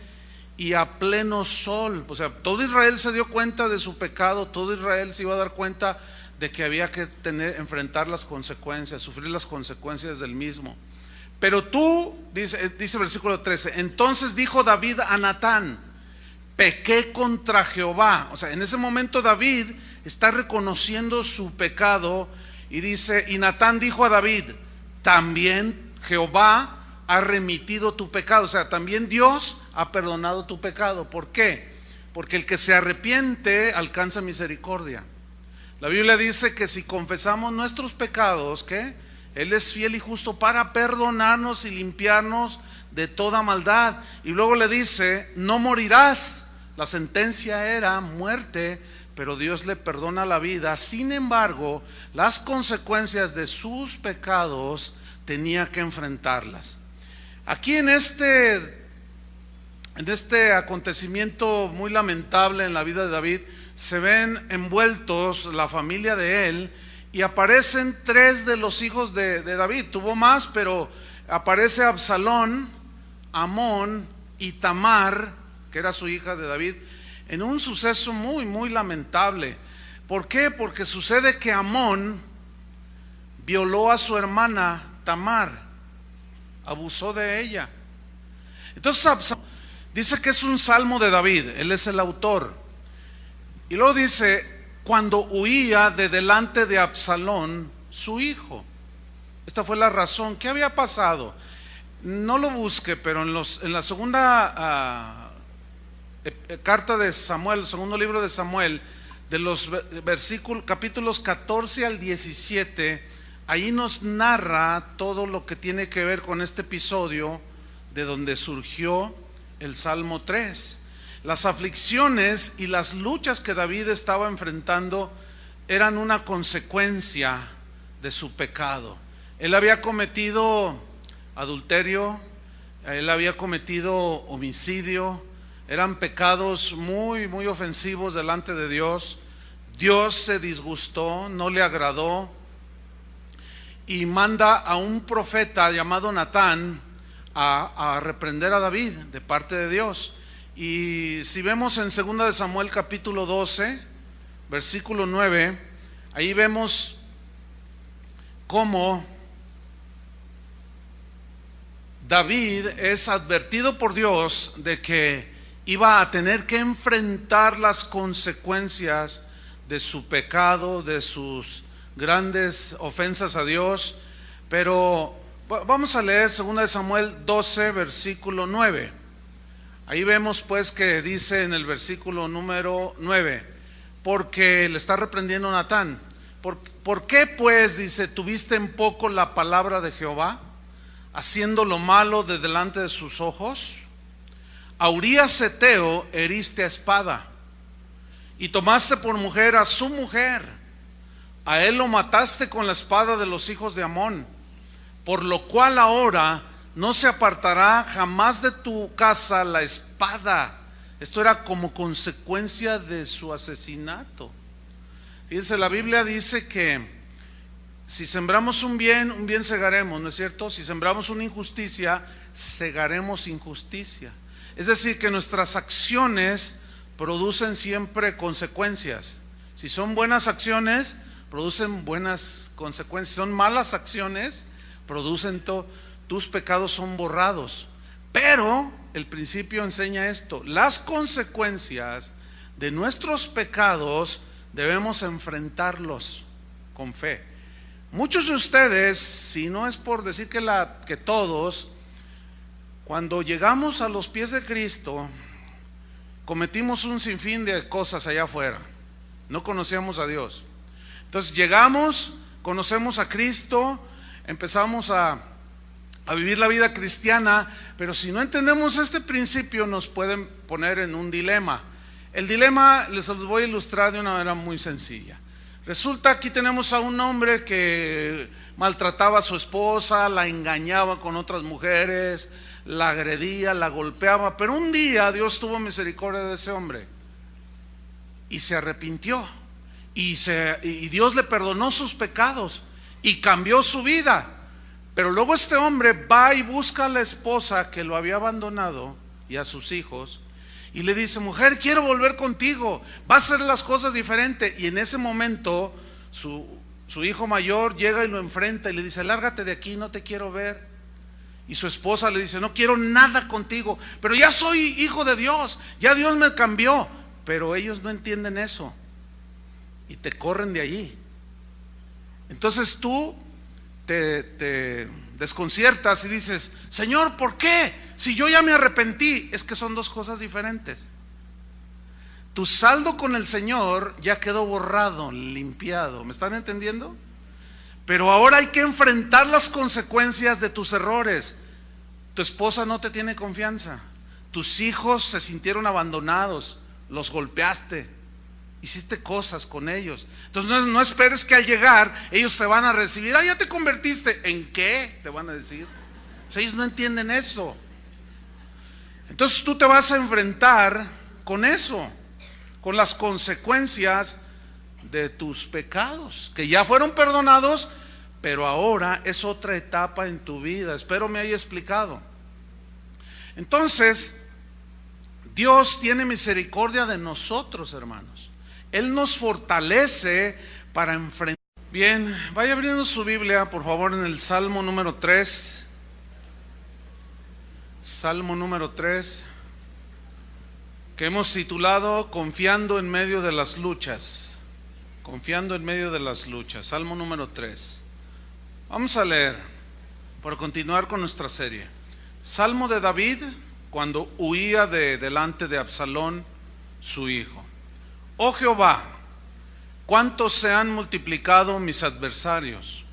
y a pleno sol. O sea, todo Israel se dio cuenta de su pecado, todo Israel se iba a dar cuenta de que había que enfrentar las consecuencias, sufrir las consecuencias del mismo. Pero tú, dice versículo 13, entonces dijo David a Natán: pequé contra Jehová. O sea, en ese momento David está reconociendo su pecado y dice, y Natán dijo a David: también Jehová ha remitido tu pecado. O sea, también Dios ha perdonado tu pecado. ¿Por qué? Porque el que se arrepiente alcanza misericordia. La Biblia dice que si confesamos nuestros pecados, ¿qué? Él es fiel y justo para perdonarnos y limpiarnos de toda maldad. Y luego le dice: no morirás. La sentencia era muerte, pero Dios le perdona la vida. Sin embargo, las consecuencias de sus pecados tenía que enfrentarlas. Aquí en este acontecimiento muy lamentable en la vida de David, se ven envueltos la familia de él, y aparecen tres de los hijos de David. Tuvo más, pero aparece Absalón, Amón y Tamar, que era su hija de David, en un suceso muy, muy lamentable. ¿Por qué? Porque sucede que Amón violó a su hermana Tamar, abusó de ella. Entonces Absalón dice que es un salmo de David, él es el autor. Y luego dice: cuando huía de delante de Absalón, su hijo. Esta fue la razón. ¿Qué había pasado? No lo busque, pero en la segunda carta de Samuel, el segundo libro de Samuel, de los capítulos 14 al 17, ahí nos narra todo lo que tiene que ver con este episodio de donde surgió el Salmo 3. Las aflicciones y las luchas que David estaba enfrentando eran una consecuencia de su pecado. Él había cometido adulterio, él había cometido homicidio, eran pecados muy, muy ofensivos delante de Dios. Dios se disgustó, no le agradó, y manda a un profeta llamado Natán a reprender a David de parte de Dios. Y si vemos en 2 de Samuel capítulo 12, versículo 9, ahí vemos cómo David es advertido por Dios de que iba a tener que enfrentar las consecuencias de su pecado, de sus grandes ofensas a Dios. Pero vamos a leer 2 de Samuel 12, versículo 9. Ahí vemos pues que dice en el versículo número 9, porque le está reprendiendo a Natán. ¿Por qué pues, dice, tuviste en poco la palabra de Jehová, haciendo lo malo de delante de sus ojos? A Urías Heteo heriste a espada, y tomaste por mujer a su mujer. A él lo mataste con la espada de los hijos de Amón, por lo cual ahora no se apartará jamás de tu casa la espada. Esto era como consecuencia de su asesinato. Fíjense, la Biblia dice que si sembramos un bien segaremos, ¿no es cierto? Si sembramos una injusticia, segaremos injusticia. Es decir, que nuestras acciones producen siempre consecuencias. Si son buenas acciones, producen buenas consecuencias. Si son malas acciones, producen tus pecados son borrados. Pero el principio enseña esto: las consecuencias de nuestros pecados debemos enfrentarlos con fe. Muchos de ustedes, si no es por decir que todos, cuando llegamos a los pies de Cristo, cometimos un sinfín de cosas allá afuera. No conocíamos a Dios. Entonces llegamos, conocemos a Cristo, empezamos a vivir la vida cristiana, pero si no entendemos este principio nos pueden poner en un dilema. El dilema les los voy a ilustrar de una manera muy sencilla. Resulta, aquí tenemos a un hombre que maltrataba a su esposa, la engañaba con otras mujeres, la agredía, la golpeaba, pero un día Dios tuvo misericordia de ese hombre y se arrepintió y Dios le perdonó sus pecados y cambió su vida. Pero luego este hombre va y busca a la esposa que lo había abandonado y a sus hijos y le dice: mujer, quiero volver contigo, va a hacer las cosas diferentes. Y en ese momento su hijo mayor llega y lo enfrenta y le dice: lárgate de aquí, no te quiero ver. Y su esposa le dice: no quiero nada contigo, pero ya soy hijo de Dios, ya Dios me cambió. Pero ellos no entienden eso y te corren de allí. Entonces tú te desconciertas y dices: Señor, ¿por qué? Si yo ya me arrepentí. Es que son dos cosas diferentes. Tu saldo con el Señor ya quedó borrado, limpiado. ¿Me están entendiendo? Pero ahora hay que enfrentar las consecuencias de tus errores. Tu esposa no te tiene confianza. Tus hijos se sintieron abandonados, los golpeaste, hiciste cosas con ellos. Entonces no esperes que al llegar ellos te van a recibir. Ya te convertiste. ¿En qué? Te van a decir. O sea, ellos no entienden eso. Entonces tú te vas a enfrentar con eso, con las consecuencias de tus pecados, que ya fueron perdonados, pero ahora es otra etapa en tu vida. Espero me haya explicado. Entonces, Dios tiene misericordia de nosotros, hermanos. Él nos fortalece para enfrentar. Bien, vaya abriendo su Biblia, por favor, en el Salmo número 3. Salmo número 3, que hemos titulado Confiando en medio de las luchas. Confiando en medio de las luchas. Salmo número 3. Vamos a leer para continuar con nuestra serie. Salmo de David cuando huía de delante de Absalón, su hijo. Oh Jehová, cuántos se han multiplicado mis adversarios.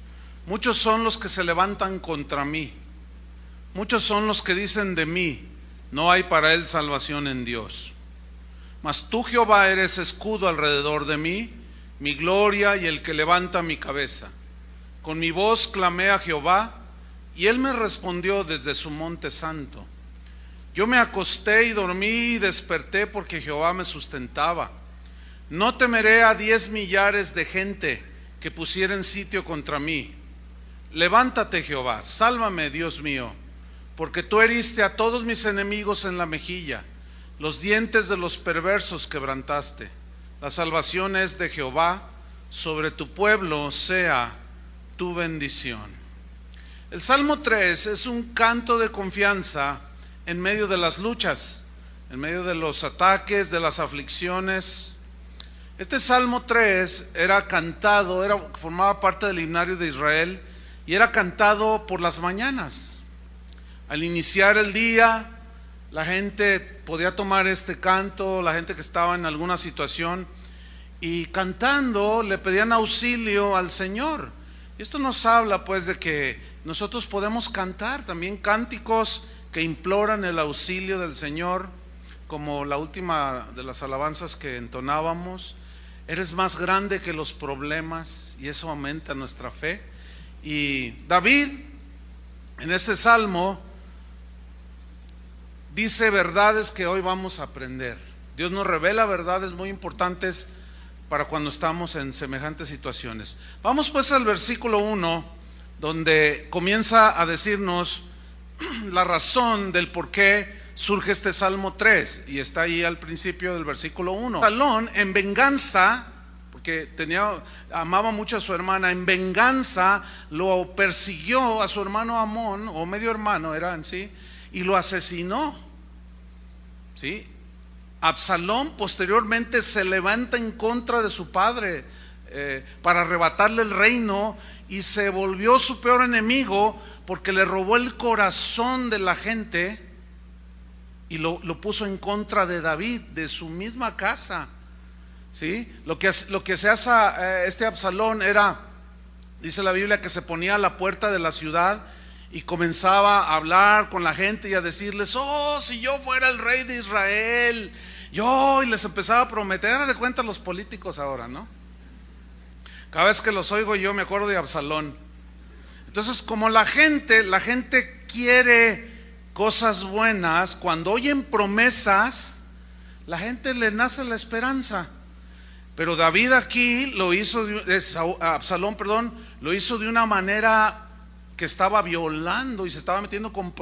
Muchos son los que se levantan contra mí. Muchos son los que dicen de mí: no hay para él salvación en Dios. Mas tú, Jehová, eres escudo alrededor de mí, mi gloria y el que levanta mi cabeza. Con mi voz clamé a Jehová, y él me respondió desde su monte santo. Yo me acosté y dormí y desperté, porque Jehová me sustentaba. No temeré a 10 millares de gente que pusieren sitio contra mí. Levántate, Jehová, sálvame, Dios mío, porque tú heriste a todos mis enemigos en la mejilla, los dientes de los perversos quebrantaste. La salvación es de Jehová, sobre tu pueblo sea tu bendición. El Salmo 3 es un canto de confianza en medio de las luchas, en medio de los ataques, de las aflicciones. Este Salmo 3 era cantado, formaba parte del himnario de Israel y era cantado por las mañanas. Al iniciar el día, la gente podía tomar este canto, la gente que estaba en alguna situación, y cantando le pedían auxilio al Señor. Y esto nos habla pues de que nosotros podemos cantar también cánticos que imploran el auxilio del Señor, como la última de las alabanzas que entonábamos: eres más grande que los problemas, y eso aumenta nuestra fe. Y David en este salmo dice verdades que hoy vamos a aprender. Dios nos revela verdades muy importantes para cuando estamos en semejantes situaciones. Vamos pues al versículo 1, donde comienza a decirnos la razón del por qué surge este Salmo 3, y está ahí al principio del versículo 1. Absalón, en venganza, porque amaba mucho a su hermana, en venganza lo persiguió a su hermano Amón, o medio hermano era en sí, y lo asesinó. ¿Sí? Absalón posteriormente se levanta en contra de su padre para arrebatarle el reino, y se volvió su peor enemigo porque le robó el corazón de la gente y lo puso en contra de David, de su misma casa. ¿Sí? Lo que se hace este Absalón era, dice la Biblia, que se ponía a la puerta de la ciudad y comenzaba a hablar con la gente y a decirles: oh, si yo fuera el rey de Israel, y les empezaba a prometer. Hagan de cuenta los políticos ahora, ¿no? Cada vez que los oigo yo me acuerdo de Absalón. Entonces, como la gente quiere cosas buenas, cuando oyen promesas, la gente le nace la esperanza. Pero David aquí Absalón, lo hizo de una manera que estaba violando y se estaba metiendo con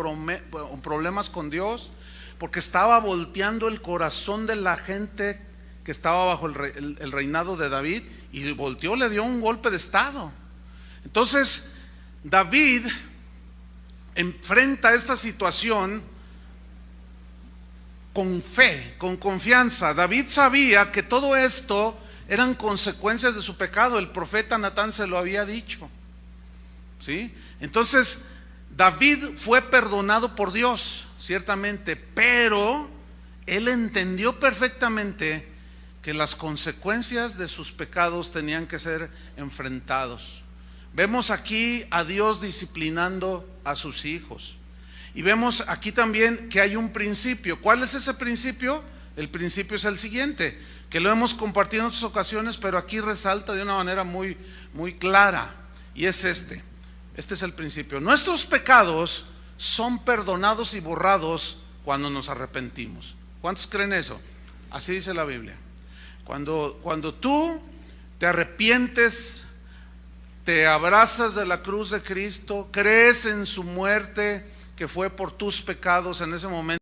problemas con Dios, porque estaba volteando el corazón de la gente que estaba bajo el reinado de David, y volteó, le dio un golpe de estado. Entonces David enfrenta esta situación con fe, con confianza. David sabía que todo esto eran consecuencias de su pecado. El profeta Natán se lo había dicho. ¿Sí? Entonces David fue perdonado por Dios, ciertamente, pero él entendió perfectamente que las consecuencias de sus pecados tenían que ser enfrentados. Vemos aquí a Dios disciplinando a sus hijos, y vemos aquí también que hay un principio. ¿Cuál es ese principio? El principio es el siguiente, que lo hemos compartido en otras ocasiones, pero aquí resalta de una manera muy, muy clara, y es este es el principio: nuestros pecados son perdonados y borrados cuando nos arrepentimos. ¿Cuántos creen eso? Así dice la Biblia. Cuando tú te arrepientes, te abrazas de la cruz de Cristo, crees en su muerte, que fue por tus pecados, en ese momento